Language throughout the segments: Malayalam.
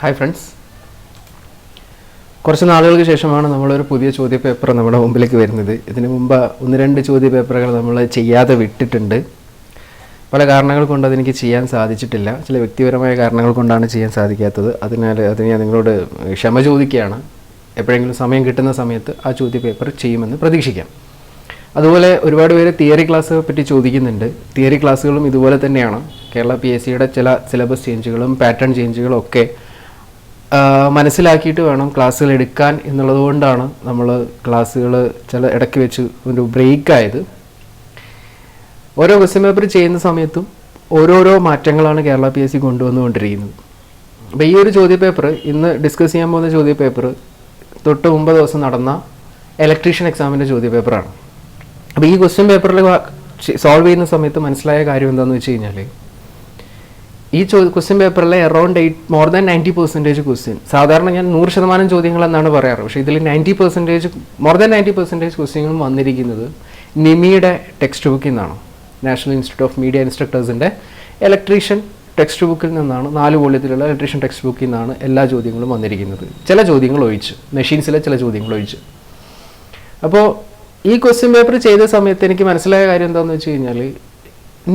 ഹായ് ഫ്രണ്ട്സ്, കുറച്ച് നാളുകൾക്ക് ശേഷമാണ് നമ്മളൊരു പുതിയ ചോദ്യപേപ്പർ നമ്മുടെ മുമ്പിലേക്ക് വരുന്നത്. ഇതിനു മുമ്പ് 1-2 ചോദ്യപേപ്പറുകൾ നമ്മൾ ചെയ്യാതെ വിട്ടിട്ടുണ്ട്. പല കാരണങ്ങൾ കൊണ്ട് അതെനിക്ക് ചെയ്യാൻ സാധിച്ചിട്ടില്ല. ചില വ്യക്തിപരമായ കാരണങ്ങൾ കൊണ്ടാണ് ചെയ്യാൻ സാധിക്കാത്തത്. അതിന് ഞാൻ നിങ്ങളോട് ക്ഷമ ചോദിക്കുകയാണ്. എപ്പോഴെങ്കിലും സമയം കിട്ടുന്ന സമയത്ത് ആ ചോദ്യപേപ്പർ ചെയ്യുമെന്ന് പ്രതീക്ഷിക്കാം. അതുപോലെ ഒരുപാട് പേര് തിയറി ക്ലാസ്സുകളെ പറ്റി ചോദിക്കുന്നുണ്ട്. തിയറി ക്ലാസ്സുകളും ഇതുപോലെ തന്നെയാണ്. കേരള PSCയുടെ ചില സിലബസ് ചേഞ്ചുകളും പാറ്റേൺ ചേഞ്ചുകളും ഒക്കെ മനസ്സിലാക്കിയിട്ട് വേണം ക്ലാസ്സുകൾ എടുക്കാൻ എന്നുള്ളത് കൊണ്ടാണ് നമ്മൾ ക്ലാസ്സുകൾ ചില ഇടയ്ക്ക് വെച്ച് ഒരു ബ്രേക്കായത്. ഓരോ ക്വസ്റ്റ്യൻ പേപ്പർ ചെയ്യുന്ന സമയത്തും ഓരോരോ മാറ്റങ്ങളാണ് കേരള PSC കൊണ്ടുവന്നുകൊണ്ടിരിക്കുന്നത്. അപ്പോൾ ഈ ഒരു ചോദ്യപേപ്പർ, ഇന്ന് ഡിസ്കസ് ചെയ്യാൻ പോകുന്ന ചോദ്യപേപ്പർ തൊട്ട് മുമ്പ് ദിവസം നടന്ന ഇലക്ട്രീഷ്യൻ എക്സാമിൻ്റെ ചോദ്യപേപ്പറാണ്. അപ്പോൾ ഈ ക്വസ്റ്റ്യൻ പേപ്പറിൽ സോൾവ് ചെയ്യുന്ന സമയത്ത് മനസ്സിലായ കാര്യം എന്താണെന്ന് വെച്ച് കഴിഞ്ഞാൽ, ഈ ക്വസ്റ്റ്യൻ പേപ്പറിലെ അറൗണ്ട് മോർ ദാൻ 90% ക്വസ്റ്റ്യൻ, സാധാരണ ഞാൻ 100% ചോദ്യങ്ങൾ എന്നാണ് പറയാറ്, പക്ഷേ ഇതിൽ 90%, മോർ ദാൻ 90% ക്വസ്റ്റ്യങ്ങളും വന്നിരിക്കുന്നത് നിമിയുടെ ടെക്സ്റ്റ് ബുക്കിൽ നിന്നാണ്. നാഷണൽ ഇൻസ്റ്റിറ്റ്യൂട്ട് ഓഫ് മീഡിയ ഇൻസ്ട്രക്ടേഴ്സിൻ്റെ ഇലക്ട്രീഷ്യൻ ടെക്സ്റ്റ് ബുക്കിൽ നിന്നാണ്, 4 വോള്യത്തിലുള്ള ഇലക്ട്രീഷ്യൻ ടെക്സ്റ്റ് ബുക്കിൽ നിന്നാണ് എല്ലാ ചോദ്യങ്ങളും വന്നിരിക്കുന്നത്, ചില ചോദ്യങ്ങൾ ഒഴിച്ച്, മെഷീൻസിലെ ചില ചോദ്യങ്ങൾ ഒഴിച്ച്. അപ്പോൾ ഈ ക്വസ്റ്റ്യൻ പേപ്പർ ചെയ്ത സമയത്ത് എനിക്ക് മനസ്സിലായ കാര്യം എന്താണെന്ന് വെച്ച് കഴിഞ്ഞാൽ,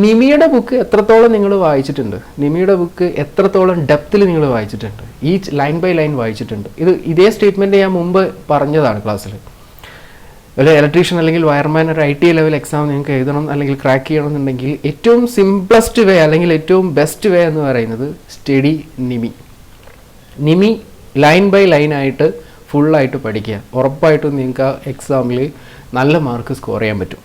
നിമിയുടെ ബുക്ക് എത്രത്തോളം നിങ്ങൾ വായിച്ചിട്ടുണ്ട്, നിമിയുടെ ബുക്ക് എത്രത്തോളം ഡെപ്തിൽ നിങ്ങൾ വായിച്ചിട്ടുണ്ട്, ഈ ലൈൻ ബൈ ലൈൻ വായിച്ചിട്ടുണ്ട്. ഇതേ സ്റ്റേറ്റ്മെൻറ്റ് ഞാൻ മുമ്പ് പറഞ്ഞതാണ് ക്ലാസ്സിൽ. ഒരു ഇലക്ട്രീഷ്യൻ അല്ലെങ്കിൽ വയർമാൻ ഒരു IT ലെവൽ എക്സാം നിങ്ങൾക്ക് എഴുതണം അല്ലെങ്കിൽ ക്രാക്ക് ചെയ്യണമെന്നുണ്ടെങ്കിൽ ഏറ്റവും സിംപ്ലസ്റ്റ് വേ അല്ലെങ്കിൽ ഏറ്റവും ബെസ്റ്റ് വേ എന്ന് പറയുന്നത് study Nimi line by line ആയിട്ട് ഫുള്ളായിട്ട് പഠിക്കുക. ഉറപ്പായിട്ടും നിങ്ങൾക്ക് ആ എക്സാമിൽ നല്ല മാർക്ക് സ്കോർ ചെയ്യാൻ പറ്റും.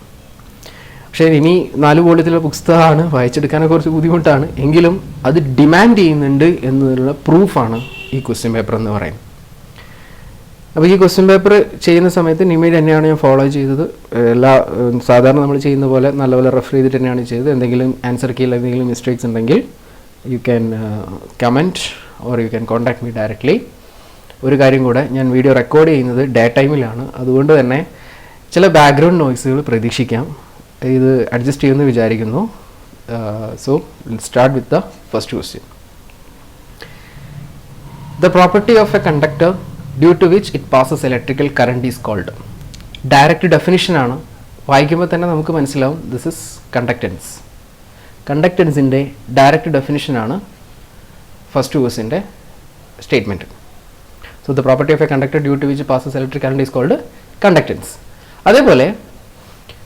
പക്ഷേ ഇനി 4 വോള്യത്തിലുള്ള പുസ്തകമാണ്, വായിച്ചെടുക്കാനൊക്കെ കുറച്ച് ബുദ്ധിമുട്ടാണ്, എങ്കിലും അത് ഡിമാൻഡ് ചെയ്യുന്നുണ്ട് എന്നതിനുള്ള പ്രൂഫാണ് ഈ ക്വസ്റ്റ്യൻ പേപ്പർ എന്ന് പറയുന്നത്. അപ്പോൾ ഈ ക്വസ്റ്റ്യൻ പേപ്പർ ചെയ്യുന്ന സമയത്ത് നിമി തന്നെയാണ് ഞാൻ ഫോളോ ചെയ്തത്. സാധാരണ നമ്മൾ ചെയ്യുന്ന പോലെ നല്ലപോലെ റെഫർ ചെയ്തിട്ട് തന്നെയാണ് ചെയ്തത്. എന്തെങ്കിലും ആൻസർ കീയിൽ എന്തെങ്കിലും മിസ്റ്റേക്സ് ഉണ്ടെങ്കിൽ you can comment or you can contact me directly. ഒരു കാര്യം കൂടെ, ഞാൻ വീഡിയോ റെക്കോർഡ് ചെയ്യുന്നത് ഡേ ടൈമിലാണ്, അതുകൊണ്ട് തന്നെ ചില ബാക്ക്ഗ്രൗണ്ട് നോയ്സുകൾ പ്രതീക്ഷിക്കാം. ഇത് അഡ്ജസ്റ്റ് ചെയ്യുമെന്ന് വിചാരിക്കുന്നു. So start with the first question. The property of a conductor due to which it passes electrical current is called. Direct ഡെഫിനിഷനാണ്, വായിക്കുമ്പോൾ തന്നെ നമുക്ക് മനസ്സിലാവും ദിസ് ഇസ് കണ്ടക്റ്റൻസ്. കണ്ടക്റ്റൻസിൻ്റെ ഡയറക്റ്റ് ഡെഫിനിഷനാണ് ഫസ്റ്റ് ക്വസ്റ്റ്യൻ്റെ statement. So the property of a conductor due to which passes electric current is called conductance. അതേപോലെ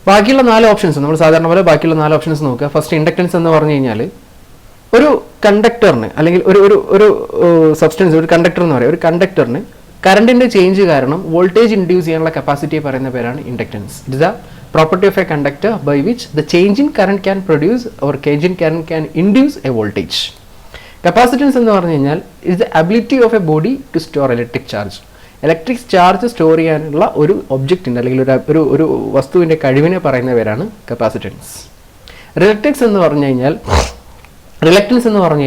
ബാക്കിയുള്ള 4 ഓപ്ഷൻസ് നമ്മൾ സാധാരണ പോലെ ബാക്കിയുള്ള 4 ഓപ്ഷൻസ് നോക്കുക. ഫസ്റ്റ് ഇൻഡക്റ്റൻസ് എന്ന് പറഞ്ഞു കഴിഞ്ഞാൽ, ഒരു കണ്ടക്ടറിന് അല്ലെങ്കിൽ ഒരു സബ്സ്റ്റൻസ്, ഒരു കണ്ടക്ടർ എന്ന് പറയുക, ഒരു കണ്ടക്ടറിന് കറണ്ടിൻ്റെ ചേഞ്ച് കാരണം വോൾട്ടേജ് ഇൻഡ്യൂസ് ചെയ്യാനുള്ള കപ്പാസിറ്റിയെ പറയുന്ന പേരാണ് inductance. It is the property of a conductor by which the change in current can produce or change in current can induce a voltage. Capacitance എന്ന് പറഞ്ഞു കഴിഞ്ഞാൽ is the ability of a body to store electric charge. Electric charge store ചെയ്യാനുള്ള ഒരു ഒബ്ജക്റ്റിൻ്റെ അല്ലെങ്കിൽ ഒരു വസ്തുവിൻ്റെ കഴിവിനെ പറയുന്ന പേരാണ് കപ്പാസിറ്റൻസ്. റിലക്റ്റൻസ് എന്ന് പറഞ്ഞു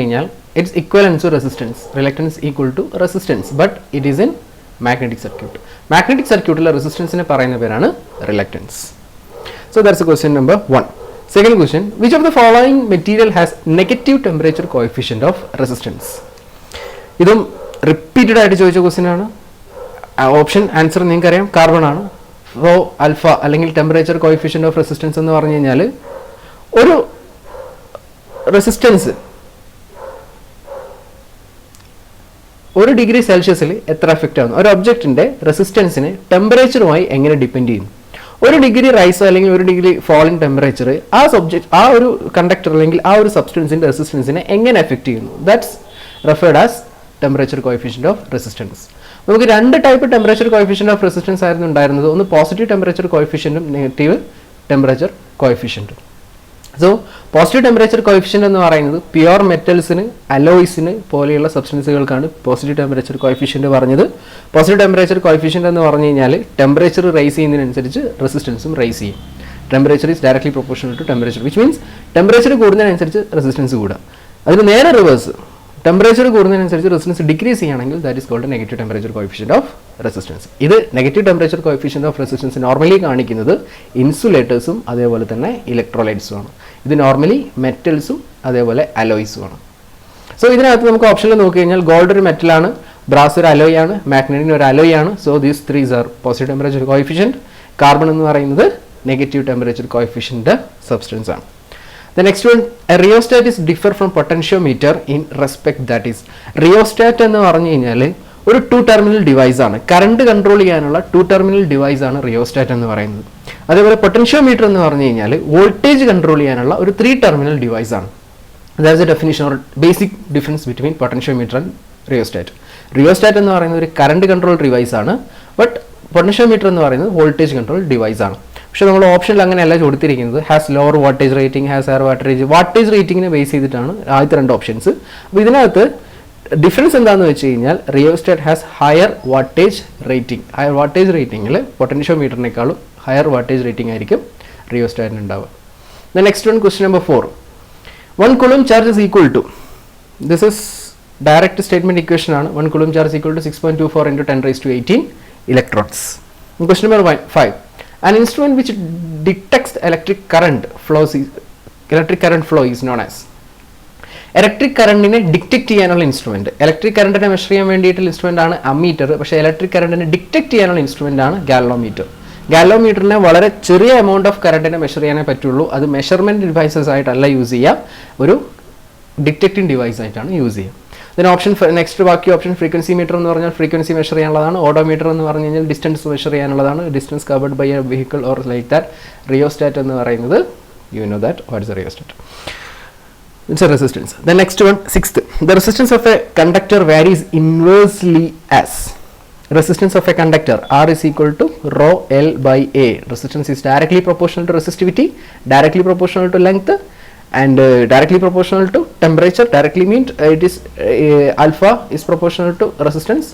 കഴിഞ്ഞാൽ it's equivalence to resistance. Reluctance equal to resistance, but it is in magnetic circuit. Magnetic സർക്യൂട്ടിലെ റെസിസ്റ്റൻസിനെ പറയുന്ന പേരാണ് reluctance. So that's question number 1. Second question, which of the following material has negative temperature coefficient of resistance. ഇതും റിപ്പീറ്റഡ് ആയിട്ട് ചോദിച്ച ക്വസ്റ്റ്യൻ ആണ്. ഓപ്ഷൻ ആൻസർ നിങ്ങൾക്കറിയാം, കാർബൺ ആണ്. റോ ആൽഫ അല്ലെങ്കിൽ ടെമ്പറേച്ചർ കോഎഫിഷ്യന്റ് ഓഫ് റെസിസ്റ്റൻസ് എന്ന് പറഞ്ഞു കഴിഞ്ഞാൽ, ഒരു റെസിസ്റ്റൻസ് 1 ഡിഗ്രി സെൽഷ്യസിൽ എത്ര എഫക്റ്റ് ആവുന്നു, ഒരു ഒബ്ജക്റ്റിന്റെ റെസിസ്റ്റൻസിന് ടെമ്പറേച്ചറുമായി എങ്ങനെ ഡിപ്പെൻഡ് ചെയ്യുന്നു. 1 ഡിഗ്രി റൈസ് അല്ലെങ്കിൽ 1 ഡിഗ്രി ഫോൾ ഇൻ ടെമ്പറേച്ചർ ആ ഒരു കണ്ടക്ടർ അല്ലെങ്കിൽ ആ ഒരു സബ്സ്റ്റൻസിന്റെ റെസിസ്റ്റൻസിനെ എങ്ങനെ എഫക്ട് ചെയ്യുന്നു. That's referred as temperature coefficient of resistance. നമുക്ക് 2 type temperature coefficient of resistance ആയിരുന്നു ഉണ്ടായിരുന്നത്. ഒന്ന് പോസിറ്റീവ് ടെമ്പറേച്ചർ കോഎഫിഷ്യന്റും നെഗറ്റീവ് ടെമ്പറേച്ചർ കോഎഫിഷ്യന്റും. സോ പോസിറ്റീവ് ടെമ്പറേച്ചർ കോഎഫിഷ്യന്റ് എന്ന് പറയുന്നത് പ്യുവർ മെറ്റൽസിന്, അലോയ്സിന് പോലെയുള്ള സബ്സ്റ്റൻസുകൾക്കാണ് പോസിറ്റീവ് ടെമ്പറേച്ചർ കോഎഫിഷ്യന്റ് പറഞ്ഞത്. പോസിറ്റീവ് ടെമ്പറേച്ചർ കോഎഫിഷ്യന്റ് എന്ന് പറഞ്ഞു കഴിഞ്ഞാൽ ടെമ്പറേച്ചർ റൈസ് ചെയ്യുന്നതിനനുസരിച്ച് റെസിസ്റ്റൻസും റൈസ് ചെയ്യും. Temperature is directly proportional to temperature, which means temperature കൂടുന്നതിനനുസരിച്ച് റെസിസ്റ്റൻസ് കൂടുക. അതിന് നേരെ റിവേഴ്സ്, ടെമ്പറേച്ചർ കൂടുന്നതിനനുസരിച്ച് റെസിസ്റ്റൻസ് ഡിക്രീസ് ചെയ്യുകയാണെങ്കിൽ that is called negative temperature coefficient of resistance. ഇത് negative temperature coefficient of resistance normally കാണിക്കുന്നത് ഇൻസുലേറ്റേഴ്സും അതേപോലെ തന്നെ ഇലക്ട്രോലൈറ്റ്സും ആണ്. ഇത് നോർമലി മെറ്റൽസും അതേപോലെ അലോയ്സും ആണ്. സോ ഇതിനകത്ത് നമുക്ക് ഓപ്ഷനിൽ നോക്കി കഴിഞ്ഞാൽ ഗോൾഡ് ഒരു മെറ്റലാണ്, ബ്രാസ് ഒരു അലോയ് ആണ്, മാഗ്നറ്റിൻ ഒരു അലോയ് ആണ്. So these threes are positive temperature coefficient. Carbon എന്ന് പറയുന്നത് നെഗറ്റീവ് ടെമ്പറേച്ചർ കോഎഫിഷ്യന്റ് സബ്സ്റ്റൻസ് ആണ്. The next one, a rheostat is differ from potentiometer in respect that is. Rheostat എന്ന് പറഞ്ഞു കഴിഞ്ഞാൽ ഒരു 2 ടെർമിനൽ ഡിവൈസ് ആണ്, കറണ്ട് കൺട്രോൾ ചെയ്യാനുള്ള 2 ടെർമിനൽ ഡിവൈസ് ആണ് റിയോസ്റ്റാറ്റ് എന്ന് പറയുന്നത്. അതേപോലെ പൊട്ടൻഷ്യോമീറ്റർ എന്ന് പറഞ്ഞു കഴിഞ്ഞാൽ വോൾട്ടേജ് കൺട്രോൾ ചെയ്യാനുള്ള ഒരു 3 ടെർമിനൽ ഡിവൈസ് ആണ്. That's A definition or basic difference between potentiometer and rheostat. Rheostat എന്ന് പറയുന്നത് ഒരു കറണ്ട് കൺട്രോൾ ഡിവൈസ് ആണ്, ബട്ട് പൊട്ടൻഷ്യോമീറ്റർ എന്ന് പറയുന്നത് വോൾട്ടേജ് കൺട്രോൾ ഡിവൈസ് ആണ്. പക്ഷേ നമ്മൾ ഓപ്ഷനിൽ അങ്ങനെയല്ല കൊടുത്തിരിക്കുന്നത്. Has lower wattage rating, has higher wattage റേറ്റിംഗിനെ ബേസ് ചെയ്തിട്ടാണ് ആദ്യത്തെ 2 ഓപ്ഷൻസ്. അപ്പോൾ ഇതിനകത്ത് ഡിഫറൻസ് എന്താണെന്ന് വെച്ച് കഴിഞ്ഞാൽ rheostat has higher wattage rating. Higher wattage റേറ്റിംഗിൽ പൊട്ടൻഷ്യോമീറ്ററിനേക്കാളും ഹയർ വാട്ടേജ് റേറ്റിംഗ് ആയിരിക്കും റിയോസ്റ്റാറ്റിന് ഉണ്ടാവുക. The next one, question number 4. 1 coulomb charge is equal to, this is direct statement equation ആണ്. 1 coulomb charge is equal to 6.24 into 10 raised to 18 electrons. Question number 5. An instrument which detects electric current flow is known as. Electric കറണ്ടിനെ ഡിറ്റക്ട് ചെയ്യാനുള്ള ഇൻസ്ട്രുമെന്റ്. ഇലക്ട്രിക് കറണ്ടിനെ മെഷർ ചെയ്യാൻ വേണ്ടിയിട്ടുള്ള ഇൻസ്ട്രുമെന്റ് ആണ് അമ്മീറ്റർ. പക്ഷേ ഇലക്ട്രിക് കറണ്ടിനെ ഡിറ്റക്ട് ചെയ്യാനുള്ള ഇൻസ്ട്രുമെന്റ് ആണ് ഗാലോമീറ്റർ. ഗാലോമീറ്ററിനെ വളരെ ചെറിയ എമൗണ്ട് ഓഫ് കറണ്ടിനെ മെഷർ ചെയ്യാനേ പറ്റുള്ളൂ. അത് മെഷർമെന്റ് ഡിവൈസസ് ആയിട്ടല്ല യൂസ് ചെയ്യാം, ഒരു ഡിറ്റക്റ്റിംഗ് ഡിവൈസ് ആയിട്ടാണ് യൂസ് ചെയ്യുക. ഇതിന് ഓപ്ഷൻ നെക്സ്റ്റ് ബാക്കി ഓപ്ഷൻ ഫ്രീക്വൻസി മീറ്റർ എന്ന് പറഞ്ഞാൽ ഫ്രീക്വൻസി മെഷർ ചെയ്യാനുള്ളതാണ്. ഓഡോമീറ്റർ എന്ന് പറഞ്ഞു കഴിഞ്ഞാൽ ഡിസ്റ്റൻസ് മെഷർ ചെയ്യാനുള്ളതാണ്, distance covered by a vehicle or like that. Rheostat എന്ന് പറയുന്നത് you know that what is a rheostat. It's a resistance. The next one, 6th. The resistance of a conductor varies inversely as. Resistance of a conductor R is equal to rho L by A. Resistance is directly proportional to resistivity, directly proportional to length, and directly proportional to temperature. Directly means it is alpha is proportional to resistance.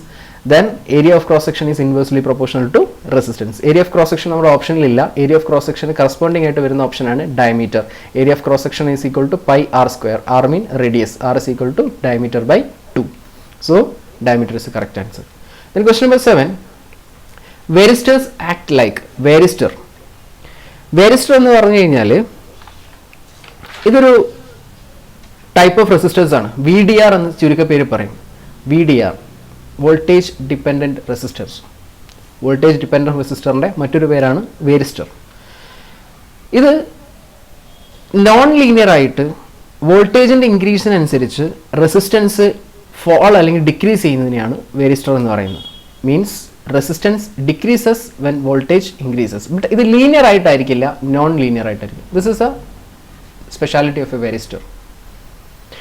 Then area of cross section is inversely proportional to resistance. Area of cross section നമ്മുടെ ഓപ്ഷനിൽ ഇല്ല. Area of cross section corresponding ആയിട്ട് വരുന്ന ഓപ്ഷനാണ് diameter. Area of cross section is equal to pi r square. R mean radius, r is equal to diameter by 2. So diameter is correct answer. Then question number 7. Varistors act like. Varistor എന്ന് പറഞ്ഞു കഴിഞ്ഞാൽ ഇതൊരു ടൈപ്പ് ഓഫ് റെസിസ്റ്റേഴ്സ് ആണ്. VDR എന്ന് ചുരുക്കപ്പേര് പറയും. VDR, voltage dependent resistors. Voltage dependent റെസിസ്റ്ററിൻ്റെ മറ്റൊരു പേരാണ് വേരിസ്റ്റർ. ഇത് നോൺ ലീനിയർ ആയിട്ട് വോൾട്ടേജിൻ്റെ ഇൻക്രീസിനനുസരിച്ച് റെസിസ്റ്റൻസ് ഫോൾ അല്ലെങ്കിൽ ഡിക്രീസ് ചെയ്യുന്നതിനെയാണ് വേരിസ്റ്റർ എന്ന് പറയുന്നത്. Means resistance decreases when voltage increases. But ഇത് ലീനിയർ ആയിട്ടായിരിക്കില്ല, നോൺ ലീനിയർ ആയിട്ടായിരിക്കും. This is a speciality of a varistor.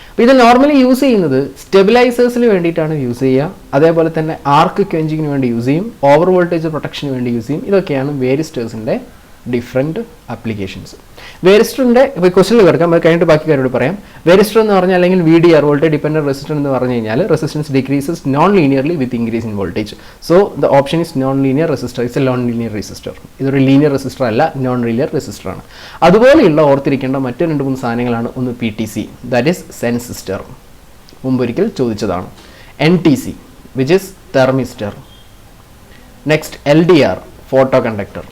അപ്പോൾ ഇത് നോർമലി യൂസ് ചെയ്യുന്നത് സ്റ്റെബിലൈസേഴ്സിന് വേണ്ടിയിട്ടാണ് യൂസ് ചെയ്യുക. അതേപോലെ തന്നെ ആർക്ക് ക്വെഞ്ചിങ്ങിന് വേണ്ടി യൂസ് ചെയ്യും, ഓവർ വോൾട്ടേജ് പ്രൊട്ടക്ഷന് വേണ്ടി യൂസ് ചെയ്യും. ഇതൊക്കെയാണ് വേരിസ്റ്റേഴ്സിൻ്റെ ഡിഫറെൻറ്റ് ആപ്ലിക്കേഷൻസ്. വേരിസ്റ്ററിൻ്റെ ഇപ്പോൾ ക്വസ്റ്റനിൽ കിടക്കാം, അത് കഴിഞ്ഞിട്ട് ബാക്കി കാര്യോട് പറയാം. വേരിസ്റ്റർ എന്ന് പറഞ്ഞാൽ അല്ലെങ്കിൽ VDR, വോൾട്ടേജ് ഡിപ്പെൻഡൻറ്റ് റെസിസ്റ്റർ എന്ന് പറഞ്ഞു കഴിഞ്ഞാൽ resistance decreases non linearly with increase in voltage. So the option is non linear resistor. It's a non linear resistor. ഇതൊരു ലീനിയർ റെസിസ്റ്റർ അല്ല, നോൺ ലീനിയർ റെസിസ്റ്റർ ആണ്. അതുപോലെയുള്ള ഓർത്തിരിക്കേണ്ട മറ്റ് 2-3 സാധനങ്ങളാണ്. ഒന്ന് PTC, ദാറ്റ് ഈസ് സെൻസിസ്റ്റർ, മുമ്പൊരിക്കൽ ചോദിച്ചതാണ്. NTC, which is thermistor. Next LDR, photo conductor.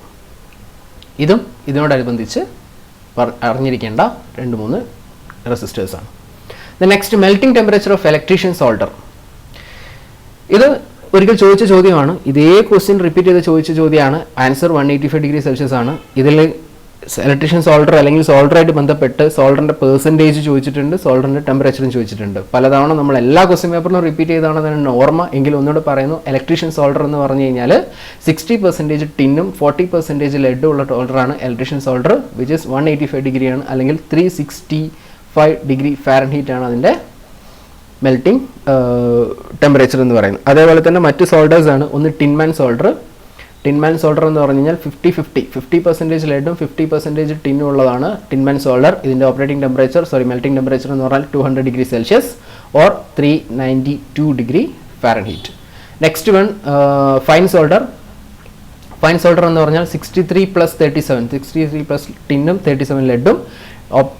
ഇതും ഇതിനോടനുബന്ധിച്ച് അറിഞ്ഞിരിക്കേണ്ട 2-3 റെസിസ്റ്റേഴ്സാണ്. The next melting temperature of electrician solder. ഇത് ഒരിക്കൽ ചോദിച്ച ചോദ്യമാണ്. ഇതേ ക്വസ്റ്റ്യൻ റിപ്പീറ്റ് ചെയ്ത് ചോദിച്ച ചോദ്യമാണ്. ആൻസർ 185 ഡിഗ്രി സെൽഷ്യസ് ആണ്. ഇതിൽ ഇലക്ട്രീഷ്യൻ സോൾഡർ അല്ലെങ്കിൽ സോൾഡറായിട്ട് ബന്ധപ്പെട്ട് സോൾഡറിൻ്റെ പെർസെൻറ്റേജ് ചോദിച്ചിട്ടുണ്ട്, സോൾഡറിൻ്റെ ടെമ്പറേച്ചറും ചോദിച്ചിട്ടുണ്ട്. പലതവണ നമ്മൾ എല്ലാ ക്വസ്റ്റ്യൻ പേപ്പറിലും റിപ്പീറ്റ് ചെയ്താണെന്നാണ് ഓർമ്മ. എങ്കിലും ഒന്നുകൂടെ പറയുന്നു, ഇലക്ട്രീഷ്യൻ സോൾഡർ എന്ന് പറഞ്ഞു കഴിഞ്ഞാൽ 60% ടിന്നും 40% ലെഡും ഉള്ള സോൾഡറാണ് ഇലക്ട്രീഷ്യൻ സോൾഡർ, വിച്ച് ഇസ് 185 ഡിഗ്രിയാണ് അല്ലെങ്കിൽ 365 ഡിഗ്രി ഫാരൻഹീറ്റ് ആണ് അതിൻ്റെ മെൽറ്റിംഗ് ടെമ്പറേച്ചർ എന്ന് പറയുന്നത്. അതേപോലെ തന്നെ മറ്റ് സോൾഡേഴ്സ് ആണ്. ഒന്ന് ടിൻമാൻ സോൾഡർ. ടിൻമാൻ സോൾഡർ എന്ന് പറഞ്ഞു കഴിഞ്ഞാൽ 50% ലെഡും 50% ടിന്നും ഉള്ളതാണ് ടിൻമാൻ സോൾഡർ. ഇതിൻ്റെ മെൽറ്റിംഗ് ടെമ്പറേച്ചർ എന്ന് പറഞ്ഞാൽ 200 degree Celsius or 392 degree Fahrenheit. Next one fine solder. Fine solder എന്ന് പറഞ്ഞാൽ 63 + 37, 63 പ്ലസ് ടിന്നും 37 ലെഡും,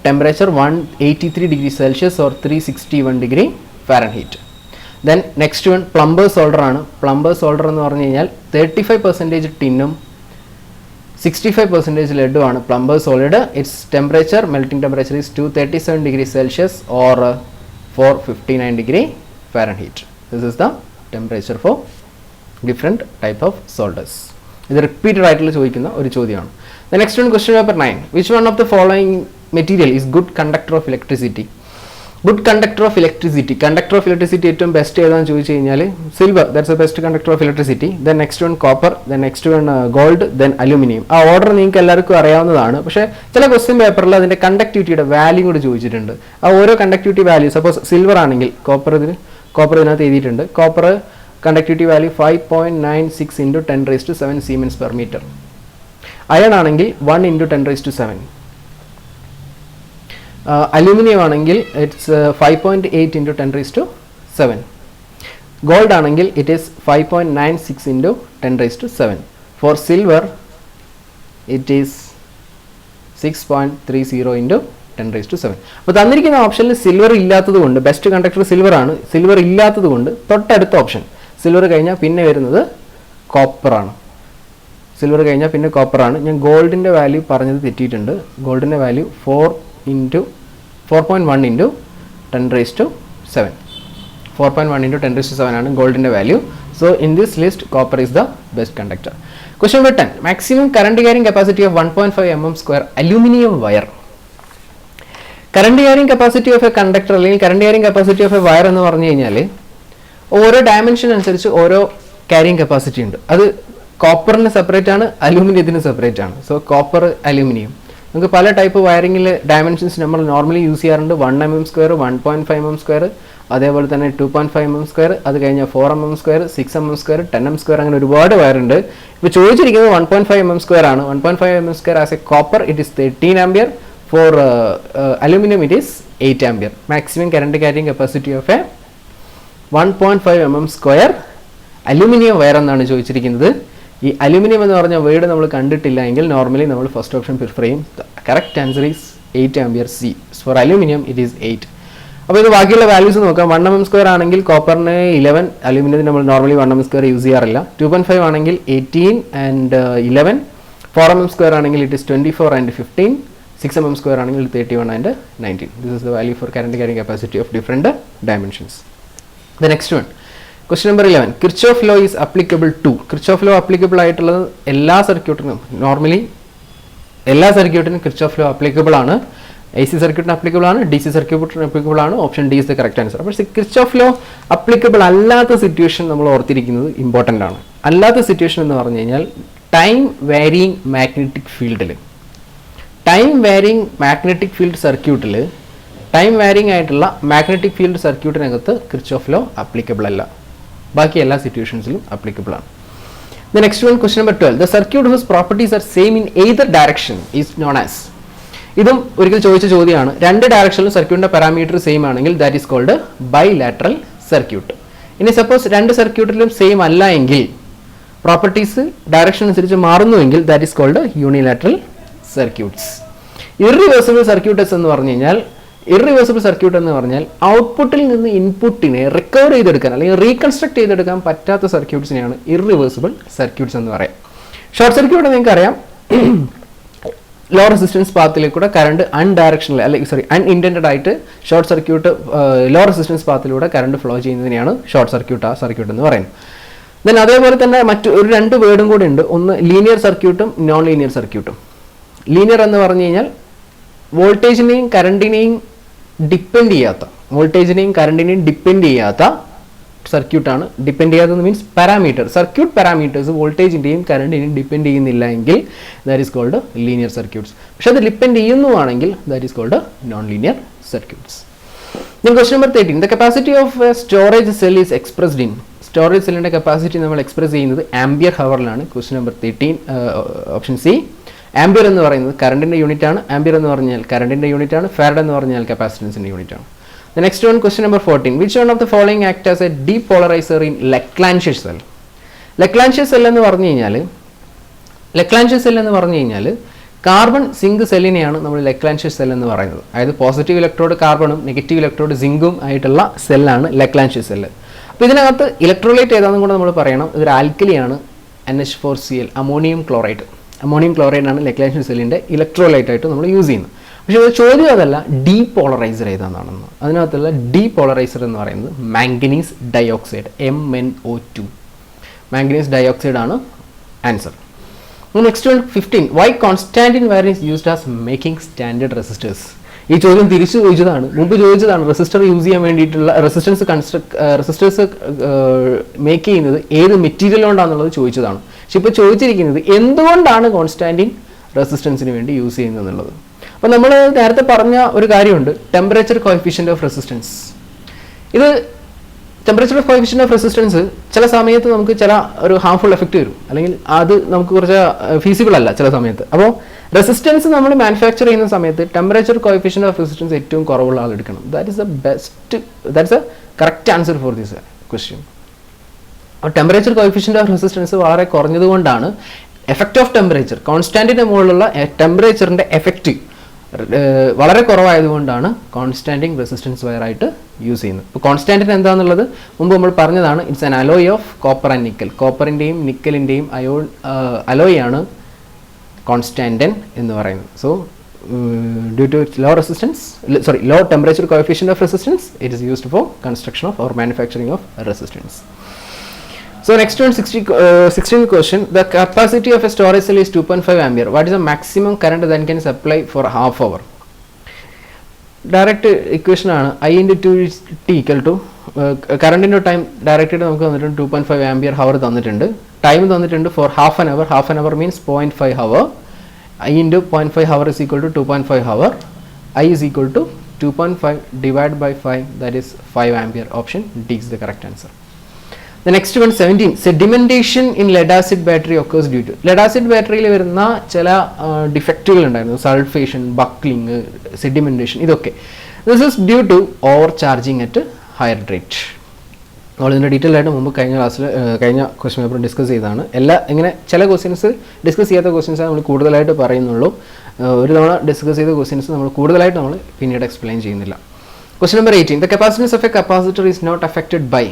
temperature 183 degree Celsius or 361 degree Fahrenheit. Then next one plumber solder ആണ്. പ്ലംബർ സോൾഡർ എന്ന് പറഞ്ഞു കഴിഞ്ഞാൽ 35% ടിന്നും 65% ലെഡും ആണ് plumber solid. It's melting temperature is 237 degree Celsius or 459 degree Fahrenheit. This is the temperature for different type of solvers. ഇത് റിപ്പീറ്റഡ് ആയിട്ടുള്ള ചോദിക്കുന്ന ഒരു ചോദ്യമാണ്. The next one, question paper 9. Which one of the following material is good conductor of electricity? Good conductor of electricity. Conductor of electricity ഏറ്റവും ബെസ്റ്റ് ഏതാണെന്ന് ചോദിച്ചു കഴിഞ്ഞാൽ silver, that's the best conductor of electricity. Then next one copper, then next one gold, then aluminium. ആ ഓർഡർ നിങ്ങൾക്ക് എല്ലാവർക്കും അറിയാവുന്നതാണ്. പക്ഷേ ചില ക്വസ്റ്റ്യൻ പേപ്പറിൽ അതിൻ്റെ കണ്ടക്ടിവിറ്റിയുടെ വാല്യൂ കൂടി ചോദിച്ചിട്ടുണ്ട്. ആ ഓരോ കണ്ടക്ടിവിറ്റി വാല്യൂ, സപ്പോസ് സിൽവർ ആണെങ്കിൽ കോപ്പർ ഇതിനകത്ത് എഴുതിയിട്ടുണ്ട്. Copper conductivity value 5.96 into 10⁻⁷ Siemens per meter. Iron ആണെങ്കിൽ 1 into 10⁻⁷. അലൂമിനിയം ആണെങ്കിൽ ഇറ്റ്സ് 5.8 into 10⁻⁷. ഗോൾഡ് ആണെങ്കിൽ it is 5.96 into 10⁻⁷. For silver it is 6.30 into 10⁻⁷. അപ്പോൾ തന്നിരിക്കുന്ന ഓപ്ഷനിൽ സിൽവർ ഇല്ലാത്തത് കൊണ്ട്, ബെസ്റ്റ് കണ്ടക്ടർ സിൽവർ ആണ്, സിൽവർ ഇല്ലാത്തത് കൊണ്ട് തൊട്ടടുത്ത ഓപ്ഷൻ സിൽവർ കഴിഞ്ഞാൽ പിന്നെ വരുന്നത് കോപ്പറാണ്. സിൽവർ കഴിഞ്ഞാൽ പിന്നെ കോപ്പറാണ്. ഞാൻ ഗോൾഡിൻ്റെ വാല്യൂ പറഞ്ഞത് തെറ്റിയിട്ടുണ്ട്. ഗോൾഡിൻ്റെ വാല്യൂ 4.1 into 10⁻⁷. 4.1 into 10⁻⁷ ആണ് ഗോൾഡിൻ്റെ value. So in this list copper is the best conductor. Question number 10. Maximum current carrying capacity of 1.5 mm² aluminium wire. Current carrying capacity of a conductor അല്ലെങ്കിൽ current carrying capacity of a wire എന്ന് പറഞ്ഞു കഴിഞ്ഞാൽ ഓരോ ഡയമെൻഷൻ അനുസരിച്ച് ഓരോ ക്യാരിങ് കപ്പാസിറ്റി ഉണ്ട്. അത് കോപ്പറിന് സെപ്പറേറ്റ് ആണ്, അലൂമിനിയത്തിന് സെപ്പറേറ്റ് ആണ്. So copper, aluminium. നമുക്ക് പല ടൈപ്പ് വയറിങ്ങിൽ ഡയമെൻഷൻസ് നമ്മൾ നോർമലി യൂസ് ചെയ്യാറുണ്ട്. 1 mm², 1.5 mm², അതേപോലെ തന്നെ 2.5 mm², അത് കഴിഞ്ഞാൽ 4 mm², 6 mm², 10 mm², അങ്ങനെ ഒരുപാട് വയറുണ്ട്. ഇപ്പോൾ ചോദിച്ചിരിക്കുന്നത് 1.5 mm² ആണ്. 1.5 mm² as a copper it is 13 ampere. For aluminium it is 8 ampere. Maximum current carrying capacity of a 1.5 mm² aluminium wire എന്നാണ് ചോദിച്ചിരിക്കുന്നത്. ഈ അലൂമിനിയം എന്ന് പറഞ്ഞ വേർഡ് നമ്മൾ കണ്ടിട്ടില്ല എങ്കിൽ നോർമലി നമ്മൾ ഫസ്റ്റ് ഓപ്ഷൻ പ്രിഫർ ചെയ്യും. Correct answer is 8 ampere C. For aluminium it is 8. അപ്പോൾ ഇത് ബാക്കിയുള്ള വാല്യൂസ് നോക്കാം. 1 mm² ആണെങ്കിൽ കോപ്പറിന് 11, അലൂമിനിയത്തിന് നമ്മൾ നോർമലി 1 mm² യൂസ് ചെയ്യാറില്ല. 2.5 ആണെങ്കിൽ 18 and 11. 4 mm² ആണെങ്കിൽ ഇറ്റ് ഈസ് 24 and 15. 6 mm² ആണെങ്കിൽ 31 and 19. This is the value for current carrying capacity of different dimensions. The next one, question number 11. Kirchhoff law is applicable to. Kirchhoff law applicable ആയിട്ടുള്ളത് എല്ലാ സർക്യൂട്ടിനും, നോർമലി എല്ലാ സർക്യൂട്ടിനും Kirchhoff law applicable ആണ്. AC സർക്യൂട്ടിന് applicable ആണ്, DC സർക്യൂട്ടിന് applicable ആണ്. Option D is the correct answer. അപ്പോൾ Kirchhoff law applicable അല്ലാത്ത സിറ്റുവേഷൻ നമ്മൾ ഓർത്തിരിക്കുന്നത് ഇമ്പോർട്ടൻ്റ് ആണ്. അല്ലാത്ത സിറ്റുവേഷൻ എന്ന് പറഞ്ഞു കഴിഞ്ഞാൽ ടൈം വാരിയിങ് മാഗ്നറ്റിക് ഫീൽഡിൽ, ടൈം വാരിയിങ് മാഗ്നറ്റിക് ഫീൽഡ് സർക്യൂട്ടിൽ, ടൈം വാരിയിങ് ആയിട്ടുള്ള മാഗ്നറ്റിക് ഫീൽഡ് സർക്യൂട്ടിനകത്ത് Kirchhoff law applicable അല്ല. ബാക്കി എല്ലാ സിറ്റുവേഷൻസിലും applicable ആണ്. The next one, question number 12. The circuit whose properties are same in either direction is known as. ഇതും ഒരിക്കൽ ചോദിച്ച ചോദ്യമാണ്. രണ്ട് ഡയറക്ഷനിലും സർക്യൂട്ടിന്റെ പാരാമീറ്റർ സെയിം ആണെങ്കിൽ that is called bilateral circuit. ഇനി സപ്പോസ് രണ്ട് സർക്യൂട്ടിലും സെയിം അല്ല എങ്കിൽ, പ്രോപ്പർട്ടീസ് ഡയറക്ഷൻ അനുസരിച്ച് മാറുന്നുവെങ്കിൽ that is called unilateral circuits. Irreversible circuits എന്ന് പറഞ്ഞു കഴിഞ്ഞാൽ, ഇറിവേഴ്സിബിൾ സർക്യൂട്ട് എന്ന് പറഞ്ഞാൽ ഔട്ട്പുട്ടിൽ നിന്ന് ഇൻപുട്ടിനെ റിക്കവർ ചെയ്തെടുക്കാൻ അല്ലെങ്കിൽ റീകൺസ്ട്രക്ട് ചെയ്തെടുക്കാൻ പറ്റാത്ത സർക്യൂട്ട്സിനെയാണ് ഇറിവേഴ്സിബിൾ സർക്യൂട്ട്സ് എന്ന് പറയാം. ഷോർട്ട് സർക്യൂട്ട് നിങ്ങൾക്ക് അറിയാം, ലോ റെസിസ്റ്റൻസ് പാത്തിലൂടെ കറണ്ട് അൺഇൻറ്റൻഡഡ് ആയിട്ട് ഷോർട്ട് സർക്യൂട്ട്, ലോ റെസിസ്റ്റൻസ് പാത്തിലൂടെ കറണ്ട് ഫ്ലോ ചെയ്യുന്നതിനെയാണ് ഷോർട്ട് സർക്യൂട്ട്, ആ സർക്യൂട്ട് എന്ന് പറയുന്നത്. ദെൻ അതേപോലെ തന്നെ ഒരു രണ്ട് വേർഡും കൂടി ഉണ്ട്. ഒന്ന് ലീനിയർ സർക്യൂട്ടും നോൺ ലീനിയർ സർക്യൂട്ടും. ലീനിയർ എന്ന് പറഞ്ഞു കഴിഞ്ഞാൽ വോൾട്ടേജിനെയും കറണ്ടിനെയും ഡിപ്പെൻഡ് ചെയ്യാത്ത സർക്യൂട്ടാണ്. ഡിപ്പെൻഡ് ചെയ്യാത്തത് മീൻസ് പാരാമീറ്റർ, സർക്യൂട്ട് പാരാമീറ്റേഴ്സ് വോൾട്ടേജിൻ്റെയും കറണ്ടിനെയും ഡിപ്പെൻഡ് ചെയ്യുന്നില്ല എങ്കിൽ that is called linear circuits. പക്ഷെ അത് ഡിപ്പെൻഡ് ചെയ്യുന്നുവാണെങ്കിൽ that is called non linear circuits. Question number 13. The capacity of a storage cell is expressed in. Storage സെല്ലിൻ്റെ കപ്പാസിറ്റി നമ്മൾ എക്സ്പ്രസ് ചെയ്യുന്നത് ആംബിയർ ഹവറിലാണ്. Question number 13, option C. Ampere എന്ന് പറയുന്നത് കറണ്ടിൻ്റെ യൂണിറ്റ് ആണ്. ആംബിയർ എന്ന് പറഞ്ഞാൽ കറണ്ടിൻ്റെ യൂണിറ്റ് ആണ്. ഫാരഡ് എന്ന് പറഞ്ഞാൽ കപ്പാസിറ്റൻസിൻ്റെ യൂണിറ്റ് ആണ്. The next one, question number 14. Which one of the following act as a depolarizer in Leclanche cell? Leclanche cell എന്ന് പറഞ്ഞു കഴിഞ്ഞാൽ കാർബൺ സിങ്ക് സെല്ലിനെയാണ് നമ്മൾ ലെക്ലാൻഷെ സെൽ എന്ന് പറയുന്നത്. അതായത് പോസിറ്റീവ് ഇലക്ട്രോഡ് കാർബണും നെഗറ്റീവ് ഇലക്ട്രോഡ് സിങ്കും ആയിട്ടുള്ള സെല്ലാണ് ലെക്ലാൻഷെ സെല്ല്. അപ്പോൾ ഇതിനകത്ത് ഇലക്ട്രോലൈറ്റ് ഏതാണെന്നും കൂടെ നമ്മൾ പറയണം. ഇതൊരു ആൽക്കലിയാണ്, NH4Cl, ammonium chloride. Ammonium chloride ആണ് ലെക്ലാൻഷെ സെല്ലിൻ്റെ ഇലക്ട്രോലൈറ്റ് ആയിട്ട് നമ്മൾ യൂസ് ചെയ്യുന്നത്. പക്ഷേ ചോദ്യം അതല്ല, ഡീപോളറൈസർ ഏതാണെന്ന്. അതിനകത്തുള്ള ഡീപോളറൈസർ എന്ന് പറയുന്നത് manganese dioxide, MnO2. Manganese dioxide ആണ് answer. Next one 15. Why constantan wire is used as making standard resistors? ഈ ചോദ്യം തിരിച്ചു ചോദിച്ചതാണ്, മുമ്പ് ചോദിച്ചതാണ്. റെസിസ്റ്റർ യൂസ് ചെയ്യാൻ വേണ്ടിയിട്ടുള്ള റെസിസ്റ്റേഴ്സ് മേക്ക് ചെയ്യുന്നത് ഏത് മെറ്റീരിയൽ കൊണ്ടാണെന്നുള്ളത് ചോദിച്ചതാണ്. പക്ഷെ ഇപ്പോൾ ചോദിച്ചിരിക്കുന്നത് എന്തുകൊണ്ടാണ് കോൺസ്റ്റാന്റിൻ റെസിസ്റ്റൻസിന് വേണ്ടി യൂസ് ചെയ്യുന്നത് എന്നുള്ളത്. അപ്പോൾ നമ്മൾ നേരത്തെ പറഞ്ഞ ഒരു കാര്യമുണ്ട്, ടെമ്പറേച്ചർ കോഎഫിഷ്യന്റ് ഓഫ് റെസിസ്റ്റൻസ്. ഇത് ടെമ്പറേച്ചർ കോഎഫിഷ്യന്റ് ഓഫ് റെസിസ്റ്റൻസ് ചില സമയത്ത് നമുക്ക് ചില ഒരു ഹാർംഫുൾ എഫക്റ്റ് വരും, അല്ലെങ്കിൽ അത് നമുക്ക് കുറച്ച് ഫീസിബിൾ അല്ല ചില സമയത്ത്. അപ്പോൾ റെസിസ്റ്റൻസ് നമ്മൾ മാനുഫാക്ചർ ചെയ്യുന്ന സമയത്ത് ടെമ്പറേച്ചർ കോഎഫിഷ്യന്റ് ഓഫ് റെസിസ്റ്റൻസ് ഏറ്റവും കുറവുള്ള ആൾ എടുക്കണം. That's a correct answer for this question. അപ്പോൾ ടെമ്പറേച്ചർ കോഎഫിഷ്യന്റ് ഓഫ് റെസിസ്റ്റൻസ് വളരെ കുറഞ്ഞതുകൊണ്ടാണ് എഫക്റ്റ് ഓഫ് ടെമ്പറേച്ചർ, കോൺസ്റ്റാന്റിന്റെ മുകളിലുള്ള ടെമ്പറേച്ചറിന്റെ എഫക്റ്റ് വളരെ കുറവായതുകൊണ്ടാണ് കോൺസ്റ്റാന്റിങ് റെസിസ്റ്റൻസ് വയർ ആയിട്ട് യൂസ് ചെയ്യുന്നത്. ഇപ്പോൾ കോൺസ്റ്റാന്റിൻ എന്താണെന്നുള്ളത് മുമ്പ് നമ്മൾ പറഞ്ഞതാണ്. It's an alloy of copper and nickel. കോപ്പറിൻ്റെയും നിക്കലിൻ്റെയും അലോയ് ആണ് കോൺസ്റ്റാന്റിൻ എന്ന് പറയുന്നത്. So due to low temperature coefficient of resistance, it is used for construction of or manufacturing of resistance. So next one, 16th question. The capacity of a storage cell is 2.5 ampere. What is the maximum current that can supply for half hour? Direct equation ആണ്. I into 2t equal to current into time directed നമുക്ക് തന്നിട്ടുണ്ട് 2.5 ampere hour തന്നിട്ടുണ്ട്. Time തന്നിട്ടുണ്ട് for half an hour. Half an hour means 0.5 hour. I into 0.5 hour is equal to 2.5 hour. I is equal to 2.5 divided by 5, that is 5 ampere. Option D is the correct answer. The next one, 17. Sedimentation in lead acid battery occurs due to. Lead acid batteryയിൽ വരുന്ന ചില ഡിഫക്റ്റുകൾ ഉണ്ടായിരുന്നു, സൾഫേഷൻ, ബക്ലിംഗ്, സെഡിമെന്റേഷൻ, ഇതൊക്കെ. This is due to over charging at higher rate. നമ്മൾ ഇതിൻ്റെ ഡീറ്റെയിൽ ആയിട്ട് മുമ്പ് കഴിഞ്ഞ ക്വസ്റ്റ്യൻ പേപ്പർ ഡിസ്കസ് ചെയ്തതാണ്. ഇങ്ങനെ ചില ക്വസ്റ്റ്യൻസ് ഡിസ്കസ് ചെയ്യാത്ത ക്വസ്റ്റ്യൻസ് നമ്മൾ കൂടുതലായിട്ട് പറയുന്നുള്ളൂ. ഒരു തവണ ഡിസ്കസ് ചെയ്ത ക്വസ്റ്റ്യൻസ് നമ്മൾ കൂടുതലായിട്ട് നമ്മൾ പിന്നീട് എക്സ്പ്ലെയിൻ ചെയ്യുന്നില്ല. Question number 18. The capacitance of a capacitor is not affected by.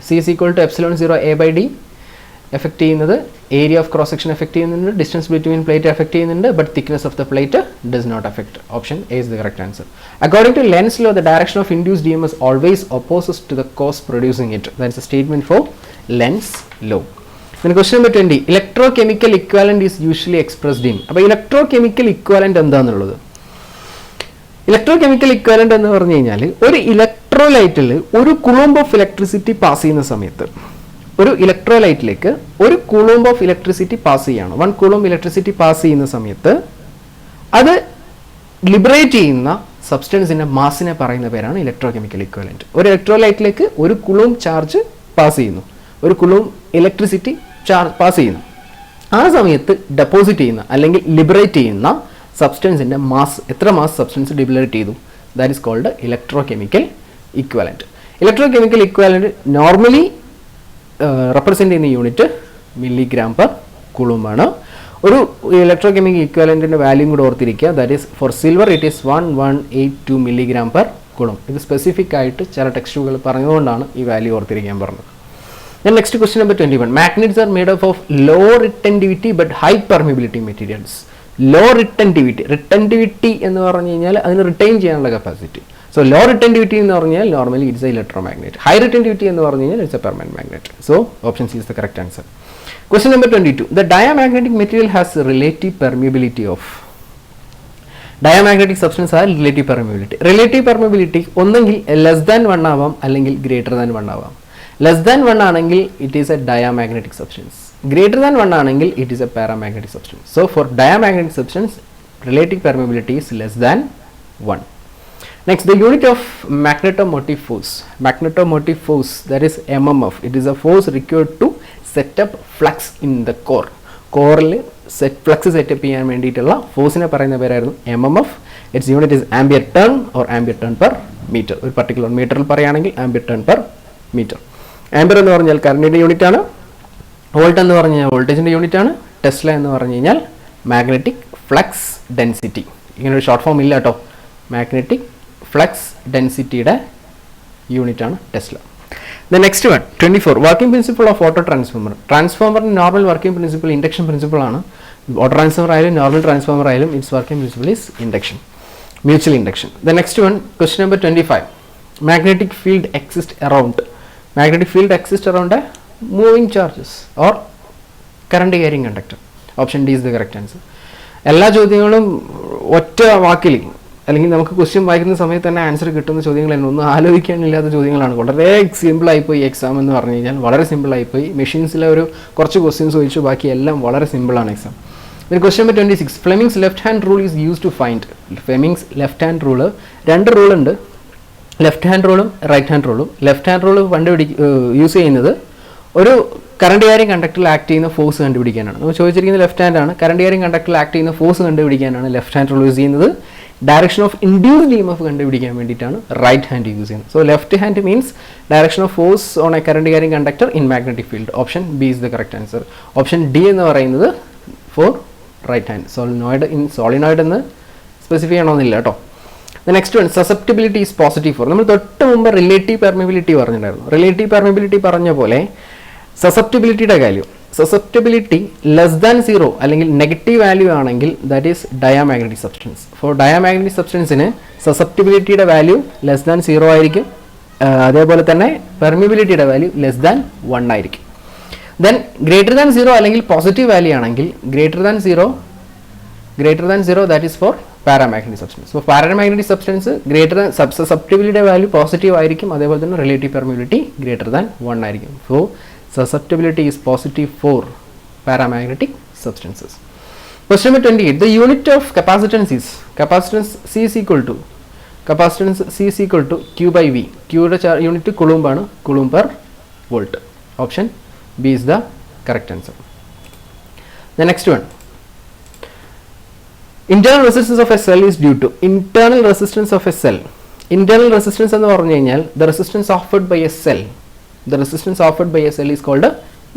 C is equal to epsilon 0 A by D. Affect ചെയ്യുന്നത് area of cross section affect ചെയ്യുന്നുണ്ട്, ഡിസ്റ്റൻസ് ബിറ്റ്വീൻ പ്ലേറ്റ് എഫക്റ്റ് ചെയ്യുന്നുണ്ട്, but thickness of the plate does not affect. Option A is the correct answer. According to Lenz law, the direction of induced EMS always opposes to the cause producing it. That's a statement for Lenz law. പിന്നെ question number 20. Electrochemical equivalent is usually expressed in. അപ്പോൾ ഇലക്ട്രോകെമിക്കൽ ഇക്വാലന്റ് എന്താണെന്നുള്ളത്, ഇലക്ട്രോകെമിക്കൽ ഇക്വാലന്റ് എന്ന് പറഞ്ഞു കഴിഞ്ഞാൽ ഒരു ഇലക്ട്രോലൈറ്റിൽ ഒരു കുളൂംബ് ഓഫ് ഇലക്ട്രിസിറ്റി പാസ് ചെയ്യുന്ന സമയത്ത്, ഒരു ഇലക്ട്രോലൈറ്റിലേക്ക് ഒരു കൂളൂംബ് ഓഫ് ഇലക്ട്രിസിറ്റി പാസ് ചെയ്യാണ്, 1 കൂളൂംബ് ഇലക്ട്രിസിറ്റി പാസ് ചെയ്യുന്ന സമയത്ത് അത് ലിബറേറ്റ് ചെയ്യുന്ന സബ്സ്റ്റൻസിന്റെ മാസിനെ പറയുന്ന പേരാണ് ഇലക്ട്രോകെമിക്കൽ ഇക്വലന്റ്. ഒരു ഇലക്ട്രോലൈറ്റിലേക്ക് ഒരു കൂളൂംബ് ചാർജ് പാസ് ചെയ്യുന്നു, ഒരു കൂളൂംബ് ഇലക്ട്രിസിറ്റി ചാർജ് പാസ് ചെയ്യുന്നു. ആ സമയത്ത് ഡെപ്പോസിറ്റ് ചെയ്യുന്ന അല്ലെങ്കിൽ ലിബറേറ്റ് ചെയ്യുന്ന സബ്സ്റ്റൻസിന്റെ മാസ്, എത്ര മാസ് സബ്സ്റ്റൻസ് ലിബറേറ്റ് ചെയ്തു, that is called electrochemical equivalent. Electrochemical equivalent normally represent ചെയ്യുന്ന യൂണിറ്റ് മില്ലിഗ്രാം പെർ കുളൂംബാണ്. ഒരു ഇലക്ട്രോകെമിക്കൽ ഇക്വലൻറ്റിൻ്റെ വാല്യൂ കൂടെ ഓർത്തിരിക്കുക. That is for silver it is 1182 milligram per coulomb. ഇത് സ്പെസിഫിക് ആയിട്ട് ചില ടെക്സ്റ്റുകൾ പറഞ്ഞതുകൊണ്ടാണ് ഈ വാല്യൂ ഓർത്തിരിക്കാൻ പറഞ്ഞത്. Then next question number 21. Magnets are made up of low retentivity but high permeability materials. Low retentivity. Retentivity എന്ന് പറഞ്ഞു കഴിഞ്ഞാൽ അതിന് റിട്ടൈൻ ചെയ്യാനുള്ള കപ്പാസിറ്റി. So low retentivity എന്ന് പറഞ്ഞാൽ normally it's a electromagnet. High retentivity എന്ന് പറഞ്ഞു കഴിഞ്ഞാൽ it's a permanent magnet. So option C is the correct answer. Question number 22. The diamagnetic material has relative permeability of. Diamagnetic substance are relative permeability. Relative permeability ഒന്നെങ്കിൽ less than 1 ആവാം അല്ലെങ്കിൽ greater than 1 ആവാം. Less than 1 ആണെങ്കിൽ it is a diamagnetic substance. Greater than 1 ആണെങ്കിൽ it is a paramagnetic substance. So for diamagnetic substance, relative permeability is less than 1. Next, the unit of magnetomotive force. Magnetomotive force, that is mmf. It is a force required to set up flux in the core. Coreൽ flux set up ചെയ്യാൻ വേണ്ടിയിട്ടുള്ള ഫോഴ്സിനെ പറയുന്ന പേരായിരുന്നു mmf. Its unit is ampere turn or ampere turn per meter. ഒരു പർട്ടിക്കുലർ മീറ്ററിൽ പറയുകയാണെങ്കിൽ ampere turn per meter. Ampere എന്ന് പറഞ്ഞാൽ കറണ്ടിൻ്റെ യൂണിറ്റ് ആണ്, വോൾട്ട് എന്ന് പറഞ്ഞു കഴിഞ്ഞാൽ വോൾട്ടേജിൻ്റെ യൂണിറ്റ് ആണ്, ടെസ്ല എന്ന് പറഞ്ഞു കഴിഞ്ഞാൽ മാഗ്നറ്റിക് ഫ്ലക്സ് ഡെൻസിറ്റി. ഇങ്ങനൊരു ഷോർട്ട് ഫോം ഇല്ല കേട്ടോ. മാഗ്നറ്റിക് ഫ്ലക്സ് ഡെൻസിറ്റിയുടെ യൂണിറ്റ് ആണ് tesla. The next one 24. Working principle of auto transformer. ട്രാൻസ്ഫോമറിന് normal working principle induction principle ആണ്. ഓട്ടോ ട്രാൻസ്ഫോമർ ആയാലും നോർമൽ ട്രാൻസ്ഫോമർ ആയാലും it's working principle is induction. mutual induction. The next one, question number 25. Magnetic field exists around. Magnetic field exists around a moving charges or current carrying conductor. Option D is the correct answer. എല്ലാ ചോദ്യങ്ങളും ഒറ്റ വാക്കിൽ അല്ലെങ്കിൽ നമുക്ക് ക്വസ്റ്റ്യൻ വായിക്കുന്ന സമയത്ത് തന്നെ ആൻസർ കിട്ടുന്ന ചോദ്യങ്ങളാണ്. ഒന്നും ആലോചിക്കാനില്ലാത്ത ചോദ്യങ്ങളാണ്. വളരെ സിമ്പിളായിപ്പോയി എക്സാം എന്ന് പറഞ്ഞു കഴിഞ്ഞാൽ, വളരെ സിമ്പിളായിപ്പോയി. മെഷീൻസിലെ ഒരു കുറച്ച് ക്വസ്റ്റ്യൻസ് ചോദിച്ചു, ബാക്കി എല്ലാം വളരെ സിമ്പിളാണ് exam. Then question number 26. Fleming's left hand rule is used to find. Fleming's left hand rule, രണ്ട് റൂൾ ഉണ്ട്, ലെഫ്റ്റ് ഹാൻഡ് റൂളും റൈറ്റ് ഹാൻഡ് റൂളും. ലെഫ്റ്റ് ഹാൻഡ് റൂൾ യൂസ് ചെയ്യുന്നത് ഒരു കറണ്ട് ക്യാരിങ് കണ്ടക്ടറിൽ ആക്ട് ചെയ്യുന്ന ഫോഴ്സ് കണ്ടുപിടിക്കാനാണ്. നമ്മൾ ചോദിച്ചിരിക്കുന്നത് ലെഫ്റ്റ് ഹാൻഡ് ആണ്. കറണ്ട് ക്യാരിങ് കണ്ടക്ടറിൽ ആക്ട് ചെയ്യുന്ന ഫോഴ്സ് കണ്ടുപിടിക്കാനാണ് ലെഫ്റ്റ് ഹാൻഡ് റൂൾ യൂസ് ചെയ്യുന്നത്. ഡയറക്ഷൻ ഓഫ് ഇൻഡ്യൂസ്ഡ് EMF കണ്ടുപിടിക്കാൻ വേണ്ടിയിട്ടാണ് റൈറ്റ് ഹാൻഡ് യൂസ് ചെയ്യുന്നത്. So left hand means direction of force on a current carrying conductor in magnetic field. Option B is the correct answer. Option D എന്ന് പറയുന്നത് ഫോർ റൈറ്റ് ഹാൻഡ്. സോളിനോയിഡ് എന്ന് സ്പെസിഫൈ ചെയ്യണമെന്നില്ല കേട്ടോ. Next one, susceptibility is positive for. നമ്മൾ തൊട്ട് മുമ്പ് റിലേറ്റീവ് പെർമിബിലിറ്റി പറഞ്ഞിട്ടുണ്ടായിരുന്നു. റിലേറ്റീവ് പെർമിബിലിറ്റി പറഞ്ഞ പോലെ സസെപ്റ്റിബിലിറ്റിയുടെ വാല്യൂ, സസെപ്റ്റിബിലിറ്റി ലെസ് ദാൻ 0 അല്ലെങ്കിൽ നെഗറ്റീവ് വാല്യൂ ആണെങ്കിൽ that is diamagnetic substance. For diamagnetic സബ്സ്റ്റൻസിന് സസെപ്റ്റിബിലിറ്റിയുടെ വാല്യൂ ലെസ് ദാൻ 0 ആയിരിക്കും. അതേപോലെ തന്നെ പെർമിബിലിറ്റിയുടെ വാല്യൂ ലെസ് ദാൻ 1 ആയിരിക്കും. ദെൻ ഗ്രേറ്റർ ദാൻ 0 അല്ലെങ്കിൽ പോസിറ്റീവ് വാല്യൂ ആണെങ്കിൽ greater than 0 that is for paramagnetic substance. So paramagnetic substance greater than സസെപ്റ്റിബിലിറ്റിയുടെ വാല്യൂ പോസിറ്റീവ് ആയിരിക്കും. അതേപോലെ തന്നെ റിലേറ്റീവ് പെർമിബിലിറ്റി ഗ്രേറ്റർ ദാൻ 1 ആയിരിക്കും. So susceptibility is positive for paramagnetic substances. Question number 28. The unit of capacitance is C is equal to Q by V. Q unit coulomb ആണ്, coulomb per volt. Option B is the correct answer. The next one, internal resistance of a cell is due to internal resistance of a cell. Internal resistance എന്ന് പറഞ്ഞു കഴിഞ്ഞാൽ the resistance offered by a cell. The resistance offered by a cell is called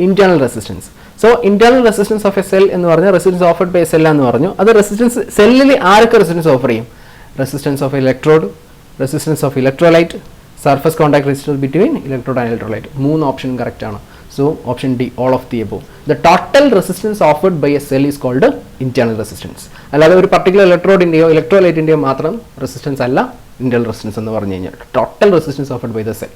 internal resistance. So internal resistance of a cell എന്ന് പറഞ്ഞാൽ resistance offered by a cell എന്ന് പറഞ്ഞു. അത് റെസിസ്റ്റൻസ് സെല്ലിൽ ആരൊക്കെ റെസിസ്റ്റൻസ് ഓഫർ ചെയ്യും? Resistance of electrode, resistance of electrolyte, surface contact resistance between electrode and electrolyte. 3 option correct ആണ്. So option D, all of the above. The total resistance offered by a cell is called internal resistance. അല്ലാതെ ഒരു പർട്ടിക്കുലർ ഇലക്ട്രോഡിൻ്റെയോ ഇലക്ട്രോലൈറ്റിൻ്റെയോ മാത്രം റെസിസ്റ്റൻസ് അല്ല ഇന്റർണൽ റെസിസ്റ്റൻസ് എന്ന് പറഞ്ഞു കഴിഞ്ഞാൽ. Total resistance offered by the cell.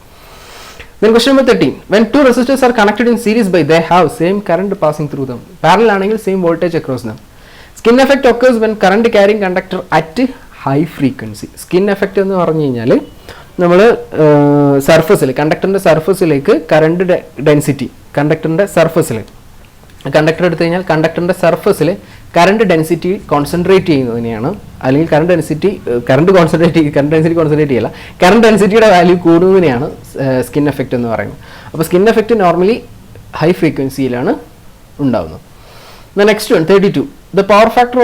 Then question number 13. When two resistors are connected in series by they have same current passing through them. Parallel ആണെങ്കിൽ same voltage across them. Skin effect occurs when current carrying conductor at high frequency. Skin effect എന്ന് പറഞ്ഞു കഴിഞ്ഞാൽ നമ്മൾ സർഫസിൽ കണ്ടക്ടറിൻ്റെ സർഫസിലേക്ക് കറണ്ട് ഡെൻസിറ്റി കണ്ടക്ടറിൻ്റെ സർഫസിൽ കണ്ടക്ടർ എടുത്തു കഴിഞ്ഞാൽ കണ്ടക്ടറിൻ്റെ സർഫസിൽ കറണ്ട് ഡെൻസിറ്റി കോൺസെൻട്രേറ്റ് ചെയ്യുന്നതിനെയാണ്, അല്ലെങ്കിൽ കറണ്ട് ഡെൻസിറ്റി കോൺസെൻട്രേറ്റ് ചെയ്യല്ല, കറണ്ട് ഡെൻസിറ്റിയുടെ വാല്യൂ കൂടുന്നതിനെയാണ് സ്കിൻ എഫക്റ്റ് എന്ന് പറയുന്നത്. അപ്പോൾ സ്കിൻ എഫക്റ്റ് നോർമലി ഹൈ ഫ്രീക്വൻസിയിലാണ് ഉണ്ടാകുന്നത്. The next one 32. The power factor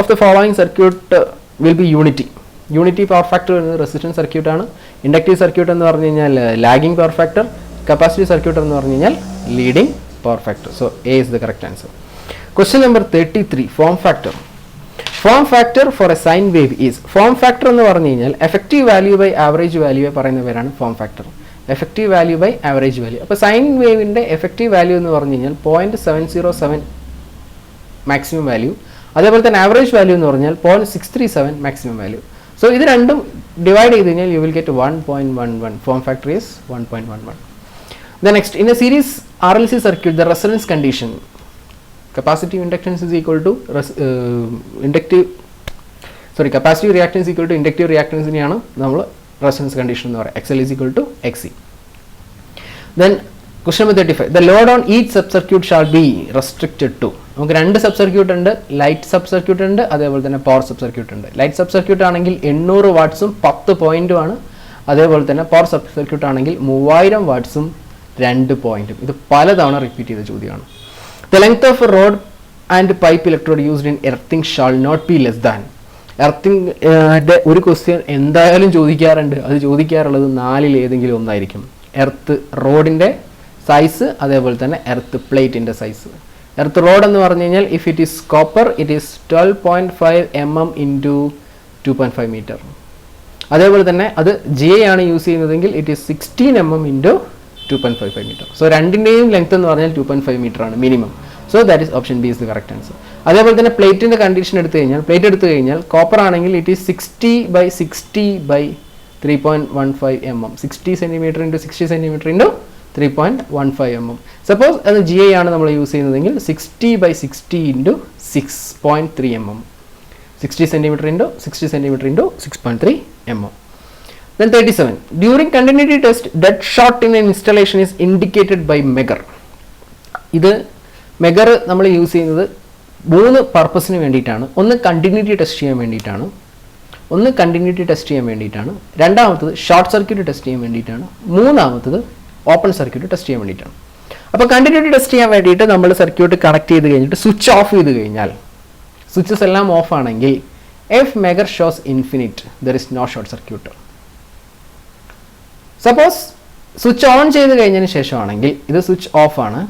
of the following circuit will be unity. Unity power factor എന്നത് റെസിസ്റ്റൻസ് സർക്യൂട്ടാണ്. ഇൻഡക്റ്റീവ് സർക്യൂട്ട് എന്ന് പറഞ്ഞു കഴിഞ്ഞാൽ lagging power factor. Capacitive circuit എന്ന് പറഞ്ഞു കഴിഞ്ഞാൽ leading power factor. So A is the correct answer. Question number 33. Form factor. Form factor for a sine wave is. Form factor എന്ന് പറഞ്ഞു കഴിഞ്ഞാൽ effective value by average value പറയുന്ന പേരാണ് form factor. Effective value by average value. അപ്പോൾ സൈൻ വേവിൻ്റെ എഫക്റ്റീവ് വാല്യൂ എന്ന് പറഞ്ഞു കഴിഞ്ഞാൽ 0.707 മാക്സിമം വാല്യൂ. അതേപോലെ തന്നെ ആവറേജ് വാല്യൂ എന്ന് പറഞ്ഞാൽ 0.637 മാക്സിമം വാല്യൂ. സോ ഇത് രണ്ടും ഡിവൈഡ് ചെയ്ത് കഴിഞ്ഞാൽ U will get 1.11. Form factor is 1.11. The next, in a series RLC circuit, the resonance condition, capacitive inductance is equal to capacitive reactance equal to inductive reactance നെയാണ് നമ്മൾ resonance condition എന്ന് പറയുക. XL is equal to XC. Then question number 35. The load on each subcircuit shall be restricted to. നമുക്ക് 2 സബ് സർക്യൂട്ട് ഉണ്ട്, ലൈറ്റ് സബ് സർക്യൂട്ട് ഉണ്ട്, അതേപോലെ തന്നെ പവർ സബ് സർക്യൂട്ട് ഉണ്ട്. ലൈറ്റ് സബ് സർക്യൂട്ട് ആണെങ്കിൽ 800 വാട്ട്സും 10 പോയിന്റും ആണ്. അതേപോലെ തന്നെ പവർ സബ് സർക്യൂട്ട് ആണെങ്കിൽ 3000 വാട്ട്സും 2 പോയിന്റും. ഇത് പലതവണ റിപ്പീറ്റ് ചെയ്ത ചോദ്യമാണ്. The length of a rod and pipe electrode used in earthing shall not be less than. Earthing ഒരു ക്വസ്റ്റ്യൻ എന്തായാലും ചോദിക്കാറുണ്ട്. അത് ചോദിക്കാറുള്ളത് 4ൽ ഏതെങ്കിലും ഒന്നായിരിക്കും. എർത്ത് റോഡിൻ്റെ സൈസ്, അതേപോലെ തന്നെ എർത്ത് പ്ലേറ്റിൻ്റെ സൈസ്. എർത്ത് റോഡ് എന്ന് പറഞ്ഞു കഴിഞ്ഞാൽ if it is copper it is 12.5 mm into 2.5 metre. അതേപോലെ തന്നെ അത് ജെ ആണ് യൂസ് ചെയ്യുന്നതെങ്കിൽ it is 16 mm into 2.55 metre. So രണ്ടിൻ്റെയും ലെങ്ത് എന്ന് പറഞ്ഞാൽ 2.5 മീറ്റർ ആണ് minimum. So that is option B is the correct answer. അതേപോലെ തന്നെ പ്ലേറ്റിൻ്റെ കണ്ടീഷൻ പ്ലേറ്റ് എടുത്തു കഴിഞ്ഞാൽ കോപ്പർ ആണെങ്കിൽ it is 60/60/3.15 mm, 60 centimetre into 60 centimetre into 3.15 mm. Suppose അത് GI ആണ് നമ്മൾ യൂസ് ചെയ്യുന്നതെങ്കിൽ 60/60 into 6.3 mm, 60 centimetre into 60 centimetre into 6.3 mm. Then 37. During continuity test, dead short in an installation is indicated by megar. ഇത് മെഗർ നമ്മൾ യൂസ് ചെയ്യുന്നത് 3 പർപ്പസിന് വേണ്ടിയിട്ടാണ്. ഒന്ന് കണ്ടിന്യൂറ്റി ടെസ്റ്റ് ചെയ്യാൻ വേണ്ടിയിട്ടാണ്, രണ്ടാമത്തത് ഷോർട്ട് സർക്യൂട്ട് ടെസ്റ്റ് ചെയ്യാൻ വേണ്ടിയിട്ടാണ്, മൂന്നാമത്തത് ഓപ്പൺ സർക്യൂട്ട് ടെസ്റ്റ് ചെയ്യാൻ വേണ്ടിയിട്ടാണ്. അപ്പോൾ കണ്ടിന്യൂറ്റി ടെസ്റ്റ് ചെയ്യാൻ വേണ്ടിയിട്ട് നമ്മൾ സർക്യൂട്ട് കണക്ട് ചെയ്ത് കഴിഞ്ഞിട്ട് സ്വിച്ച് ഓഫ് ചെയ്ത് കഴിഞ്ഞാൽ, സ്വിച്ചസ് എല്ലാം ഓഫ് ആണെങ്കിൽ if megger shows infinite, there is no short circuit. Suppose switch on ചെയ്ത് കഴിഞ്ഞതിന് ശേഷമാണെങ്കിൽ ഇത് സ്വിച്ച് ഓഫ് ആണ്,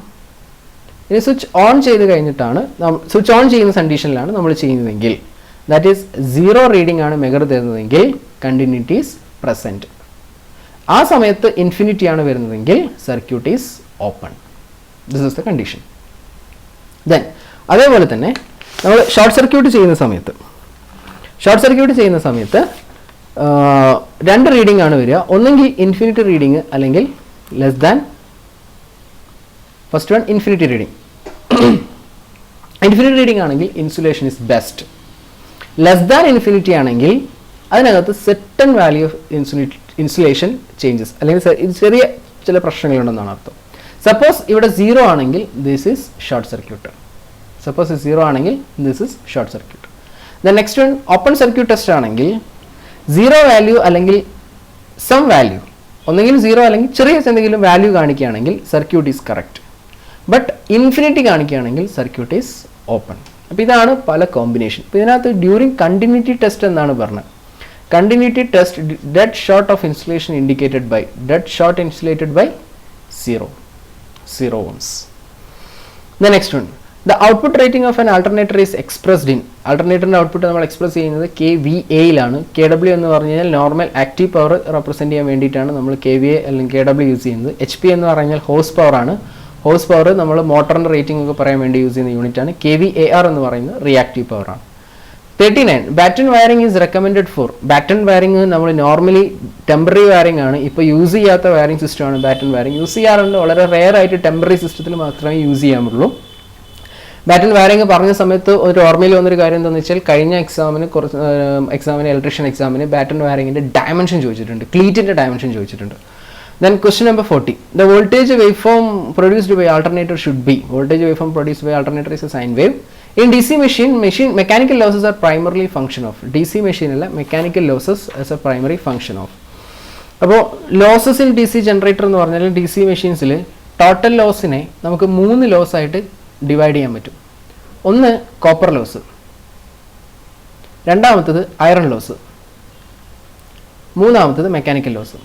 ഇനി സ്വിച്ച് ഓൺ ചെയ്ത് കഴിഞ്ഞിട്ടാണ് സ്വിച്ച് ഓൺ ചെയ്യുന്ന കണ്ടീഷനിലാണ് നമ്മൾ ചെയ്യുന്നതെങ്കിൽ, ദാറ്റ് ഈസ് 0 റീഡിംഗ് ആണ് മെഗർ തരുന്നതെങ്കിൽ കണ്ടിന്യൂറ്റി ഈസ് പ്രസൻറ്റ്. ആ സമയത്ത് ഇൻഫിനിറ്റി ആണ് വരുന്നതെങ്കിൽ circuit is open. This is the condition. Then അതേപോലെ തന്നെ നമ്മൾ ഷോർട്ട് സർക്യൂട്ട് ചെയ്യുന്ന സമയത്ത് 2 റീഡിംഗ് ആണ് വരിക. ഒന്നെങ്കിൽ ഇൻഫിനിറ്റി റീഡിംഗ് അല്ലെങ്കിൽ less than. First one infinity reading. Infinity reading ആണെങ്കിൽ insulation is best. Less than infinity ആണെങ്കിൽ അതിനകത്ത് certain value of insulation changes, അല്ലെങ്കിൽ ചെറിയ ചില പ്രശ്നങ്ങളുണ്ടെന്നാണ് അർത്ഥം. സപ്പോസ് ഇവിടെ 0 ആണെങ്കിൽ this is short circuit. Then next one open circuit test ആണെങ്കിൽ 0 വാല്യൂ അല്ലെങ്കിൽ സം വാല്യൂ, ഒന്നെങ്കിൽ 0 അല്ലെങ്കിൽ ചെറിയ എന്തെങ്കിലും വാല്യൂ കാണിക്കുകയാണെങ്കിൽ circuit is correct. But infinity കാണിക്കുകയാണെങ്കിൽ സർക്യൂട്ട് ഈസ് ഓപ്പൺ. അപ്പോൾ ഇതാണ് പല കോമ്പിനേഷൻ. അപ്പോൾ ഇതിനകത്ത് ഡ്യൂറിങ് കണ്ടിന്യൂറ്റി ടെസ്റ്റ് എന്നാണ് പറഞ്ഞത്. Continuity test dead short of insulation indicated by dead short insulated by 0 ohms. The next one, the output rating of an alternator is expressed in, alternatorന്റെ ഔട്ട്പുട്ട് നമ്മൾ എക്സ്പ്രസ് ചെയ്യുന്നത് kVA-ലാണ്. KW എന്ന് പറഞ്ഞു കഴിഞ്ഞാൽ നോർമൽ ആക്റ്റീവ് പവർ റെപ്രസെൻറ്റ് ചെയ്യാൻ വേണ്ടിയിട്ടാണ് നമ്മൾ KVA അല്ലെങ്കിൽ KW യൂസ് ചെയ്യുന്നത്. HP എന്ന് പറഞ്ഞാൽ ഹോഴ്സ് പവർ ആണ്. ഹോഴ്സ് പവർ നമ്മൾ മോട്ടറിൻ്റെ റേറ്റിംഗ് ഒക്കെ പറയാൻ വേണ്ടി യൂസ് ചെയ്യുന്ന യൂണിറ്റ് ആണ്. kVAR എന്ന് പറയുന്നത് റിയാക്റ്റീവ് പവർ ആണ്. 39. Batten wiring is recommended for. Batten wiring നമ്മൾ നോർമലി ടെമ്പററി വയറിംഗ് ആണ്, ഇപ്പോൾ യൂസ് ചെയ്യാത്ത വയറിംഗ് സിസ്റ്റമാണ് ബാറ്റൺ വയറിംഗ്. യൂസ് ചെയ്യാറുണ്ട്, വളരെ റെയർ ആയിട്ട് ടെമ്പററി സിസ്റ്റത്തിൽ മാത്രമേ യൂസ് ചെയ്യാറുള്ളൂ. ബാറ്റൺ വയറിംഗ് പറഞ്ഞ സമയത്ത് ഒരു ഓർമ്മയിൽ വന്നൊരു കാര്യം എന്താണെന്ന് വെച്ചാൽ, കഴിഞ്ഞ എക്സാമിന് ഇലക്ട്രീഷ്യൻ എക്സാമിന് ബാറ്റൺ വയറിംഗിൻ്റെ ഡയമെൻഷൻ ചോദിച്ചിട്ടുണ്ട്, ക്ലീറ്റിൻ്റെ ഡയമെൻഷൻ ചോദിച്ചിട്ടുണ്ട്. Then question number 40. The voltage waveform produced by alternator should be. Voltage waveform produced by alternator is a sine wave. In DC machine mechanical losses are primarily function of. DC machine alla mechanical losses as a primary function of. അപ്പോൾ ലോസസ് ഇൻ DC ജനറേറ്റർ എന്ന് പറഞ്ഞാൽ DC മെഷീൻസിൽ ടോട്ടൽ ലോസിനെ നമുക്ക് 3 ലോസ് ആയിട്ട് ഡിവൈഡ് ചെയ്യാൻ പറ്റും. ഒന്ന് കോപ്പർ ലോസ്, രണ്ടാമത്തത് അയറൺ ലോസ്, മൂന്നാമത്തത് മെക്കാനിക്കൽ ലോസ്.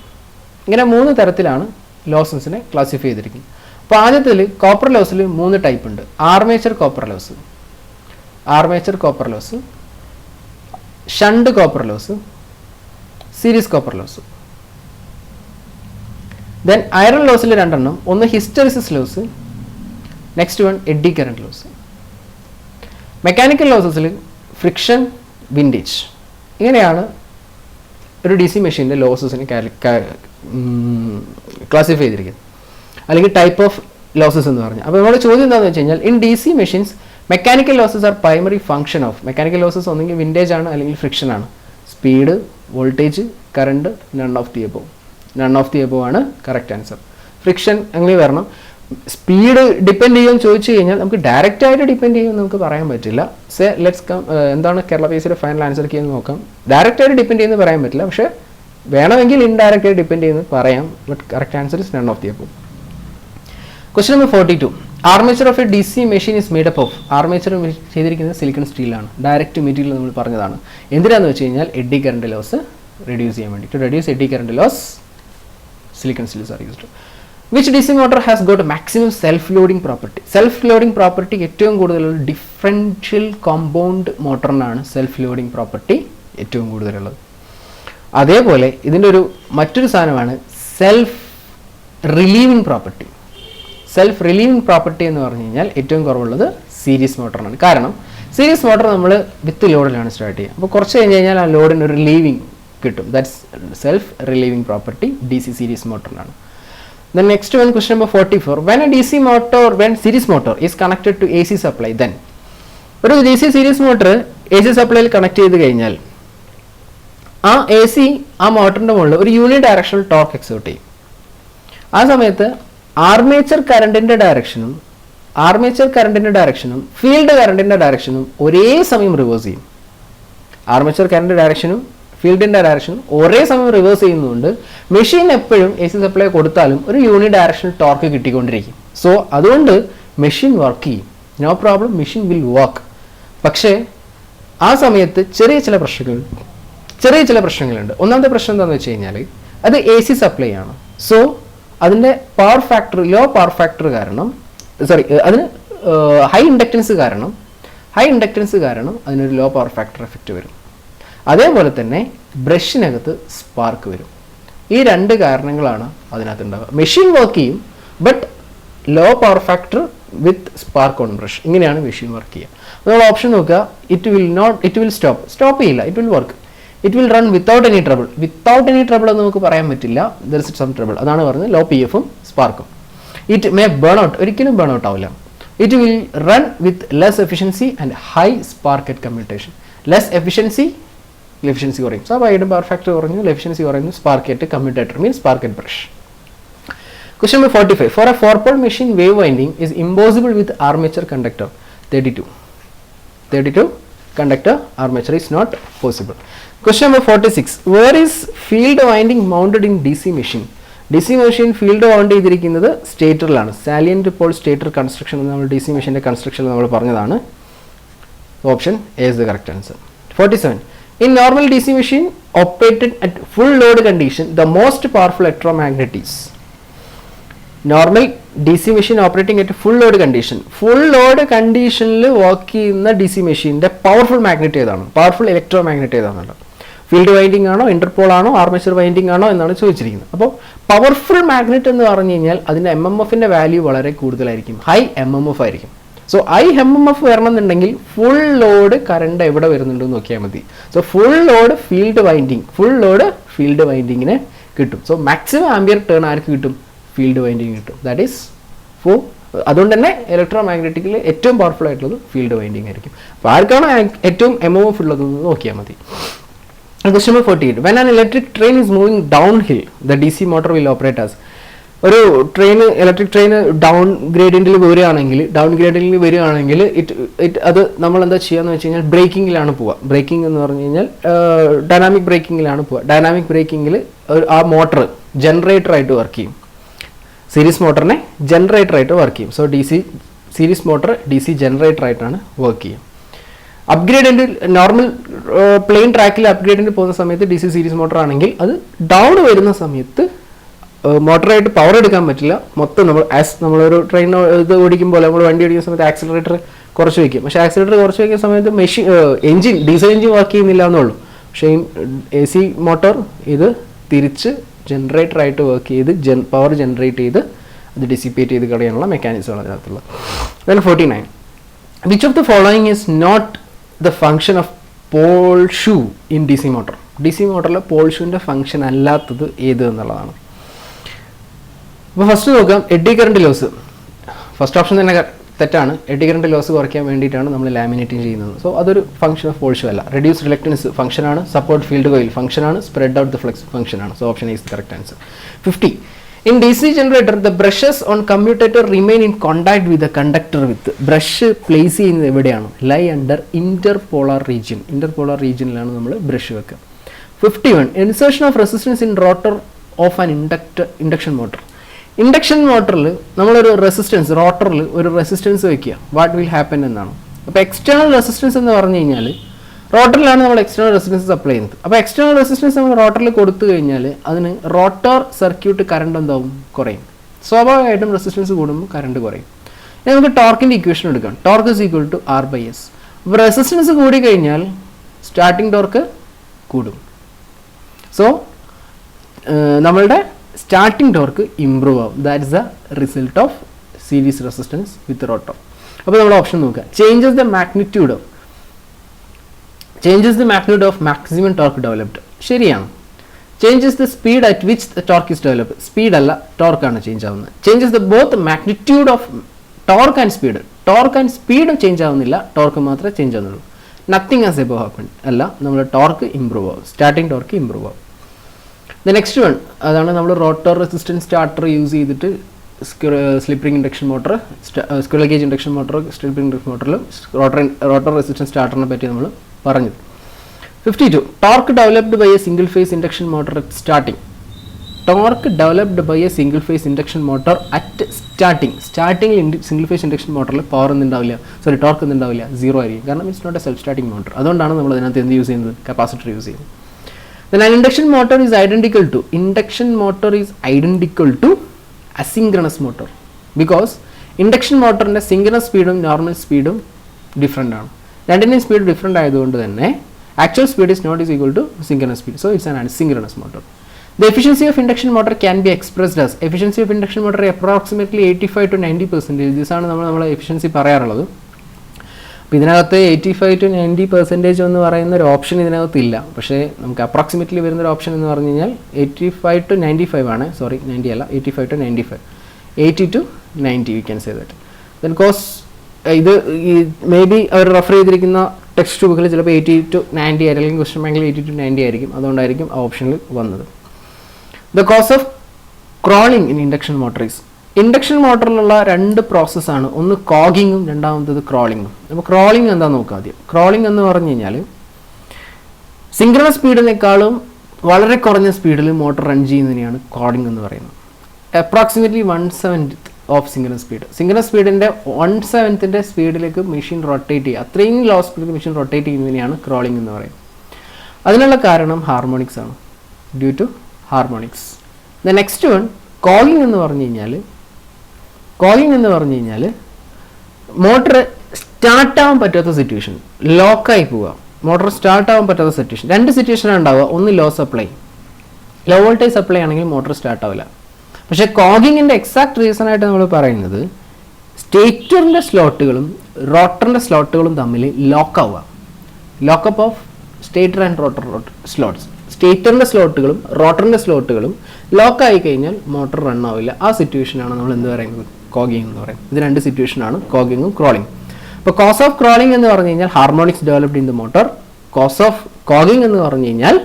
ഇങ്ങനെ 3 തരത്തിലാണ് ലോസസിനെ ക്ലാസിഫൈ ചെയ്തിരിക്കുന്നത്. അപ്പോൾ ആദ്യത്തിൽ കോപ്പർ ലോസിൽ 3 ടൈപ്പ് ഉണ്ട്. Armature copper loss, shunt copper loss, series copper loss. Then iron ലോസിൽ 2 എണ്ണം, ഒന്ന് hysteresis loss, next one eddy current loss. Mechanical ലോസസിൽ ഫ്രിക്ഷൻ, വിൻഡേജ്. ഇങ്ങനെയാണ് ഒരു DC മെഷീൻ്റെ ലോസസിനെ ക്ലാസിഫൈ ചെയ്തിരിക്കുന്നത്, അല്ലെങ്കിൽ ടൈപ്പ് ഓഫ് ലോസസ് എന്ന് പറഞ്ഞാൽ. അപ്പോൾ നമ്മുടെ ചോദ്യം എന്താണെന്ന് വെച്ച് കഴിഞ്ഞാൽ, in DC machines mechanical losses are primary function of. Mechanical losses ഒന്നെങ്കിൽ വിൻഡേജ് ആണ് അല്ലെങ്കിൽ ഫ്രിക്ഷൻ ആണ്. Speed, voltage, current, none of the above ആണ് കറക്റ്റ് ആൻസർ. ഫ്രിക്ഷൻ അങ്ങനെ വരണം. സ്പീഡ് ഡിപ്പെൻഡ് ചെയ്യുമെന്ന് ചോദിച്ചു കഴിഞ്ഞാൽ നമുക്ക് ഡയറക്റ്റ് ആയിട്ട് ഡിപ്പെൻഡ് ചെയ്യുമെന്ന് നമുക്ക് പറയാൻ പറ്റില്ല. എന്താണ് കേരള PSCയുടെ ഫൈനൽ ആൻസർ ചെയ്യുന്നത് നോക്കാം. ഡയറക്റ്റ് ആയിട്ട് ഡിപ്പെൻഡ് ചെയ്യുന്നത് പറയാൻ പറ്റില്ല, പക്ഷേ വേണമെങ്കിൽ ഇൻഡയറക്റ്റ് ആയിട്ട് ഡിപ്പെൻഡ് ചെയ്യുന്നത് പറയാം. But correct answer is none of the above. Question number 42. Armature of A DC machine is made up of. Armature ചെയ്തിരിക്കുന്നത് സിലിക്കൺ സ്റ്റീലാണ്. ഡയറക്റ്റ് മെറ്റീരിയൽ നമ്മൾ പറഞ്ഞതാണ്. എന്തിനാണെന്ന് വെച്ച് കഴിഞ്ഞാൽ എഡ്ഡി കറണ്ട് ലോസ് റെഡ്യൂസ് ചെയ്യാൻ വേണ്ടി. To reduce eddy current loss silicon steels are used. Which DC motor has got maximum self loading property. Self loading property ഏറ്റവും കൂടുതലുള്ള ഡിഫറൻഷ്യൽ കോമ്പൗണ്ട് മോട്ടറിനാണ് സെൽഫ് ലോഡിംഗ് പ്രോപ്പർട്ടി ഏറ്റവും കൂടുതലുള്ളത്. അതേപോലെ ഇതിൻ്റെ മറ്റൊരു സാധനമാണ് self relieving property. Self relieving property എന്ന് പറഞ്ഞു കഴിഞ്ഞാൽ ഏറ്റവും കുറവുള്ളത് സീരീസ് മോട്ടറിനാണ്. കാരണം സീരീസ് മോട്ടർ നമ്മൾ വിത്ത് ലോഡിലാണ് സ്റ്റാർട്ട് ചെയ്യുക. അപ്പോൾ കുറച്ച് കഴിഞ്ഞ് കഴിഞ്ഞാൽ ആ ലോഡിന് ഒരു റിലീവിംഗ് കിട്ടും. That's self relieving property DC series മോട്ടറിനാണ്. Then next one, question number 44. When series motor is connected to AC supply, then ഒരു DC സീരീസ് മോട്ടർ AC സപ്ലൈയിൽ കണക്ട് ചെയ്ത് കഴിഞ്ഞാൽ ആ AC ആ മോട്ടറിൻ്റെ മുകളിൽ ഒരു യൂണി ഡയറക്ഷണൽ ടോർക്ക് എക്സേർട്ട് ചെയ്യും. ആ സമയത്ത് ആർമേച്ചർ കറണ്ടിൻ്റെ ഡയറക്ഷനും ഫീൽഡ് കറണ്ടിൻ്റെ ഡയറക്ഷനും ഒരേ സമയം റിവേഴ്സ് ചെയ്യും. ആർമേച്ചർ കറണ്ട് ഡയറക്ഷനും ഫീൽഡിൻ്റെ ഡയറക്ഷനും ഒരേ സമയം റിവേഴ്സ് ചെയ്യുന്നതുകൊണ്ട് മെഷീൻ എപ്പോഴും AC സപ്ലൈ കൊടുത്താലും ഒരു യൂണി ഡയറക്ഷണൽ ടോർക്ക് കിട്ടിക്കൊണ്ടിരിക്കും. സോ അതുകൊണ്ട് മെഷീൻ വർക്ക് ചെയ്യും. No problem, machine will work. പക്ഷേ ആ സമയത്ത് ചെറിയ ചില പ്രശ്നങ്ങളുണ്ട്. ഒന്നാമത്തെ പ്രശ്നം എന്താണെന്ന് വെച്ച് കഴിഞ്ഞാൽ അത് AC സപ്ലൈ ആണ്. സോ അതിൻ്റെ ലോ പവർ ഫാക്ടർ കാരണം അതിന് ഹൈ ഇൻഡക്റ്റൻസ് കാരണം അതിനൊരു ലോ പവർ ഫാക്ടർ എഫക്റ്റ് വരും. അതേപോലെ തന്നെ ബ്രഷിനകത്ത് സ്പാർക്ക് വരും. ഈ രണ്ട് കാരണങ്ങളാണ് അതിനകത്ത് ഉണ്ടാവുക. മെഷീൻ വർക്ക് ചെയ്യും, but low power factor with spark on brush. ഇങ്ങനെയാണ് മെഷീൻ വർക്ക് ചെയ്യുക. നമ്മൾ ഓപ്ഷൻ നോക്കുക. ഇറ്റ് വിൽ സ്റ്റോപ്പ് ചെയ്യില്ല. It will work. It will run without any trouble എന്ന് നമുക്ക് പറയാൻ പറ്റില്ല. There is some trouble. അതാണ് പറയുന്നത് ലോ PFും സ്പാർക്കും. ഇറ്റ് മേ ബേൺ ഔട്ട്, ഒരിക്കലും ബേൺ ഔട്ട് ആവില്ല. It will run with less efficiency and high spark at commutation. Less efficiency കുറയും. സ്വാഭാവികമായിട്ടും പവർ ഫാക്ടർ കുറഞ്ഞു, എഫിഷ്യൻസി കുറയുന്നു. Spark at commutator means spark at brush. Question number 45. For a 4-pole machine, wave winding is impossible with armature conductor. 32 conductor armature is not possible. Question number 46. Where is field winding mounted in DC machine? DC machine field wound ചെയ്തിരിക്കുന്നത് സ്റ്റേറ്ററിലാണ്. സാലിയന്റ് പോൾ സ്റ്റേറ്റർ കൺസ്ട്രക്ഷൻ നമ്മൾ DC മെഷീൻ്റെ കൺസ്ട്രക്ഷനിൽ നമ്മൾ പറഞ്ഞതാണ്. Option A is the correct answer. 47. In normal DC machine operated at full load condition, the most powerful electromagnet is. Normal DC machine operating at full load കണ്ടീഷനിൽ വർക്ക് ചെയ്യുന്ന DC മെഷീൻ്റെ പവർഫുൾ ഇലക്ട്രോ മാഗ്നറ്റ് ഏതാണല്ലോ? ഫീൽഡ് വൈൻഡിങ് ആണോ, ഇന്റർപോൾ ആണോ, ആർമേച്ചർ വൈൻഡിങ് ആണോ എന്നാണ് ചോദിച്ചിരിക്കുന്നത്. അപ്പോൾ പവർഫുൾ മാഗ്നറ്റ് എന്ന് പറഞ്ഞു കഴിഞ്ഞാൽ അതിൻ്റെ MMFൻ്റെ വാല്യൂ വളരെ കൂടുതലായിരിക്കും. ഹൈ MMF ആയിരിക്കും. സോ ഹൈ MMF വരണമെന്നുണ്ടെങ്കിൽ ഫുൾ ലോഡ് കറണ്ട് എവിടെ വരുന്നുണ്ടെന്ന് നോക്കിയാൽ മതി. സോ ഫുൾ ലോഡ് ഫീൽഡ് വൈൻഡിങ്ങിന് കിട്ടും. സോ മാക്സിമം ആംബിയർ ടേൺ ആർക്ക് കിട്ടും? ഫീൽഡ് വൈൻഡിങ് കിട്ടും. ദാറ്റ് ഈസ് അതുകൊണ്ട് തന്നെ ഇലക്ട്രോ മാഗ്നറ്റിക്കിൽ ഏറ്റവും പവർഫുൾ ആയിട്ടുള്ളത് ഫീൽഡ് വൈൻഡിങ് ആയിരിക്കും. അപ്പോൾ ആർക്കാണോ ഏറ്റവും MMF ഉള്ളതെന്ന് നോക്കിയാൽ മതി. Question number 48. When an electric train is moving downhill, the DC motor will operate as. ഒരു ഇലക്ട്രിക് ട്രെയിൻ ഡൗൺ ഗ്രേഡിയൻറ്റിൽ വരികയാണെങ്കിൽ അത് നമ്മൾ എന്താ ചെയ്യാന്ന് വെച്ച് കഴിഞ്ഞാൽ ബ്രേക്കിങ്ങിലാണ് പോവുക. ബ്രേക്കിംഗ് എന്ന് പറഞ്ഞു കഴിഞ്ഞാൽ ഡൈനാമിക് ബ്രേക്കിങ്ങിലാണ് പോവുക. ഡൈനാമിക് ബ്രേക്കിങ്ങിൽ ആ മോട്ടർ ജനറേറ്ററായിട്ട് വർക്ക് ചെയ്യും. സീരീസ് മോട്ടറിനെ ജനറേറ്ററായിട്ട് വർക്ക് ചെയ്യും. സോ സീരീസ് മോട്ടർ DC ജനറേറ്ററായിട്ടാണ് വർക്ക് ചെയ്യുക. അപ്ഗ്രേഡിൻ്റെ നോർമൽ പ്ലെയിൻ ട്രാക്കിൽ അപ്ഗ്രേഡിന് പോകുന്ന സമയത്ത് DC സീരീസ് മോട്ടർ ആണെങ്കിൽ അത് ഡൗൺ വരുന്ന സമയത്ത് മോട്ടറായിട്ട് പവർ എടുക്കാൻ പറ്റില്ല. മൊത്തം നമ്മളൊരു ട്രെയിൻ ഇത് ഓടിക്കുമ്പോൾ നമ്മൾ വണ്ടി ഓടിക്കുന്ന സമയത്ത് ആക്സിലറേറ്റർ കുറച്ച് വയ്ക്കും. പക്ഷേ ആക്സിലറേറ്റർ കുറച്ച് വയ്ക്കുന്ന സമയത്ത് ഡീസൽ എഞ്ചിൻ വർക്ക് ചെയ്യുന്നില്ല എന്നുള്ളൂ. പക്ഷേ AC മോട്ടോർ ഇത് തിരിച്ച് ജനറേറ്ററായിട്ട് വർക്ക് ചെയ്ത് പവർ ജനറേറ്റ് ചെയ്ത് അത് ഡിസിപ്പേറ്റ് ചെയ്ത് കളയാനുള്ള മെക്കാനിസമാണ് അതിനകത്തുള്ളത്. Then 49. Which of the following is not the function of pole shoe in DC motor? DC മോട്ടറിലെ പോൾ ഷൂവിൻ്റെ ഫംഗ്ഷൻ അല്ലാത്തത് ഏത് എന്നുള്ളതാണ്. അപ്പോൾ ഫസ്റ്റ് നോക്കാം, eddy current loss. First option തന്നെ തെറ്റാണ്. എഡ്ഡി കറണ്ട് ലോസ് കുറയ്ക്കാൻ വേണ്ടിയിട്ടാണ് നമ്മൾ ലാമിനേറ്റിംഗ് ചെയ്യുന്നത്. സോ അതൊരു ഫംഗ്ഷൻ ഓഫ് പോൾ ഷൂ അല്ല. റെഡ്യൂസ് റിലക്റ്റൻസ് ഫംഗ്ഷനാണ്. സപ്പോർട്ട് ഫീൽഡ് കോയിൽ ഫംഗ്ഷനാണ്. സ്പ്രെഡ് ഔട്ട് ദ ഫ്ലക്സ് ഫംഗ്ഷനാണ്. So option is the correct answer. 50. In DC generator, the brushes on commutator remain in contact with the conductor with. Brush place ചെയ്യുന്നത് എവിടെയാണ്? ലൈ അണ്ടർ ഇന്റർപോളാർ റീജിയനിലാണ് നമ്മൾ ബ്രഷ് വെക്കുക. 51. Insertion of resistance in rotor of an induction motor. Induction മോട്ടറിൽ നമ്മളൊരു റെസിസ്റ്റൻസ്, റോട്ടറിൽ ഒരു റെസിസ്റ്റൻസ് വയ്ക്കുക. വാട്ട് വിൽ ഹാപ്പൻ എന്നാണ്. അപ്പോൾ എക്സ്റ്റേണൽ റെസിസ്റ്റൻസ് എന്ന് പറഞ്ഞു കഴിഞ്ഞാൽ റോട്ടറിലാണ് നമ്മൾ എക്സ്റ്റേണൽ റെസിസ്റ്റൻസ് അപ്ലൈ ചെയ്യുന്നത്. അപ്പോൾ എക്സ്റ്റേണൽ റെസിസ്റ്റൻസ് നമ്മൾ റോട്ടറിൽ കൊടുത്തു കഴിഞ്ഞാൽ അതിന് റോട്ടർ സർക്യൂട്ട് കറണ്ട് എന്താവും? കുറയും. സ്വാഭാവികമായിട്ടും റെസിസ്റ്റൻസ് കൂടുമ്പോൾ കറണ്ട് കുറയും. ഇനി നമുക്ക് ടോർക്കിൻ്റെ ഇക്വേഷൻ എടുക്കാം. Torque is equal to R/S. അപ്പോൾ റെസിസ്റ്റൻസ് കൂടിക്കഴിഞ്ഞാൽ സ്റ്റാർട്ടിംഗ് ടോർക്ക് കൂടും. സോ നമ്മളുടെ സ്റ്റാർട്ടിംഗ് ടോർക്ക് ഇംപ്രൂവ് ആവും. That is the result of series resistance with rotor. അപ്പോൾ നമ്മൾ ഓപ്ഷൻ നോക്കുക. Changes the magnitude of maximum torque developed. ശരിയാണ്. Changes the speed at which the torque is developed. Speed അല്ല, ടോർക്കാണ് ചേഞ്ച് ആവുന്നത്. Changes the both magnitude of torque and speed. Torque and സ്പീഡും ചേഞ്ച് ആവുന്നില്ല, ടോർക്ക് മാത്രമേ ചേഞ്ച് ആവുന്നുള്ളൂ. നത്തിങ് ആസ് എബവ് ഹാപ്പൻ അല്ല, നമ്മൾ ടോർക്ക് ഇമ്പ്രൂവ് ആവും, സ്റ്റാർട്ടിംഗ് ടോർക്ക് ഇമ്പ്രൂവ് ആവും. ദ നെക്സ്റ്റ് വൺ, അതാണ് നമ്മൾ റോട്ടർ റെസിസ്റ്റൻസ് സ്റ്റാർട്ടർ യൂസ് ചെയ്തിട്ട് slip ring induction motor, squirrel cage induction motor, slip ring induction മോട്ടറിലും റോട്ടർ റെസിസ്റ്റൻസ് സ്റ്റാർട്ടറിനെ പറ്റി നമ്മൾ പറഞ്ഞത്. 52. Torque developed by a single phase induction motor at starting. Torque developed by a single phase induction motor at സ്റ്റാർട്ടിംഗിൽ സിംഗിൾ ഫേസ് ഇൻഡക്ഷൻ മോട്ടറിൽ പവർ ഒന്നും ഉണ്ടാവില്ല, ടോർക്ക് ഒന്നും ഉണ്ടാവില്ല, 0 ആയിരിക്കും. കാരണം it's not a self starting motor. അതുകൊണ്ടാണ് നമ്മൾ അതിനകത്ത് എന്ത് യൂസ് ചെയ്യുന്നത്, കപ്പാസിറ്റർ യൂസ് ചെയ്യുന്നത്. Then an induction motor is identical to asynchronous motor because induction മോട്ടറിൻ്റെ സിംഗ്രണസ് സ്പീഡും നോർമൽ സ്പീഡും ഡിഫറെൻ്റ് ആണ്. രണ്ടിൻ്റെയും സ്പീഡ് ഡിഫറെൻ്റ് ആയതുകൊണ്ട് തന്നെ actual speed is not is equal to synchronous speed. So it's an asynchronous motor. The efficiency of induction motor can be expressed as efficiency of induction motor approximately 85 to 90%. ഇതാണ് നമ്മൾ എഫിഷ്യൻസി പറയാറുള്ളത്. അപ്പോൾ ഇതിനകത്ത് 85 to 90% എന്ന് പറയുന്ന ഒരു ഓപ്ഷൻ ഇതിനകത്ത് ഇല്ല. പക്ഷേ നമുക്ക് അപ്രോക്സിമേറ്റ്ലി വരുന്നൊരു ഓപ്ഷൻ എന്ന് പറഞ്ഞു കഴിഞ്ഞാൽ 85 to 95 ആണ്. 90 അല്ല, 85 to 95, 80 to 90 you can say that. Then cause ഇത് മേ ബി അവർ റെഫർ ചെയ്തിരിക്കുന്ന ടെക്സ്റ്റ് ബുക്കിൽ ചിലപ്പോൾ 80 to 90 അല്ലെങ്കിൽ ക്വസ്റ്റ്യൻ ബാങ്കിൽ 80 to 90 ആയിരിക്കും. അതുകൊണ്ടായിരിക്കും ആ ഓപ്ഷനിൽ വന്നത്. The cause of crawling in induction motor is, induction മോട്ടറിലുള്ള രണ്ട് പ്രോസസ്സാണ്, ഒന്ന് കോഗിങ്ങും രണ്ടാമത്തത് ക്രോളിങ്ങും. അപ്പോൾ ക്രോളിംഗ് എന്താണെന്ന് നോക്കാം ആദ്യം. ക്രോളിംഗ് എന്ന് പറഞ്ഞു കഴിഞ്ഞാൽ സിംഗ്രണസ് സ്പീഡിനേക്കാളും വളരെ കുറഞ്ഞ സ്പീഡിൽ മോട്ടർ റൺ ചെയ്യുന്നതിനെയാണ് ക്രോളിംഗ് എന്ന് പറയുന്നത്. Approximately 1/7 of synchronous speed. Synchronous സ്പീഡിൻ്റെ 1/7 സ്പീഡിലേക്ക് മെഷീൻ റൊട്ടേറ്റ് ചെയ്യുക, അത്രയും ലോ സ്പീഡിൽ മെഷീൻ റൊട്ടേറ്റ് ചെയ്യുന്നതിനെയാണ് ക്രോളിംഗ് എന്ന് പറയുന്നത്. അതിനുള്ള കാരണം ഹാർമോണിക്സ് ആണ്, due to harmonics. The next one cogging എന്ന് പറഞ്ഞു കഴിഞ്ഞാൽ മോട്ടർ സ്റ്റാർട്ടാവാൻ പറ്റാത്ത സിറ്റുവേഷൻ, ലോക്കായി പോവുക, മോട്ടർ സ്റ്റാർട്ടാവാൻ പറ്റാത്ത സിറ്റുവേഷൻ. രണ്ട് സിറ്റുവേഷനാണ് ഉണ്ടാവുക. ഒന്ന് ലോ വോൾട്ടേജ് സപ്ലൈ ആണെങ്കിൽ മോട്ടർ സ്റ്റാർട്ടാവില്ല. പക്ഷേ കോഗിങ്ങിൻ്റെ എക്സാക്ട് റീസൺ ആയിട്ട് നമ്മൾ പറയുന്നത് സ്റ്റേറ്ററിൻ്റെ സ്ലോട്ടുകളും റോട്ടറിൻ്റെ സ്ലോട്ടുകളും തമ്മിൽ ലോക്കാവുക, lockup of stator and rotor slots. സ്റ്റേറ്ററിൻ്റെ സ്ലോട്ടുകളും റോട്ടറിൻ്റെ സ്ലോട്ടുകളും ലോക്കായി കഴിഞ്ഞാൽ മോട്ടർ റൺ ആവില്ല. ആ സിറ്റുവേഷനാണ് നമ്മൾ എന്ത് പറയുന്നത്, കോഗിങ് എന്ന് പറയും. ഇത് രണ്ട് സിറ്റുവേഷനാണ്, കോഗിങ്ങും ക്രോളിംഗ്. അപ്പോൾ കോസ് ഓഫ് ക്രോളിംഗ് എന്ന് പറഞ്ഞു കഴിഞ്ഞാൽ harmonics developed in the motor. Cause of cogging എന്ന് പറഞ്ഞു കഴിഞ്ഞാൽ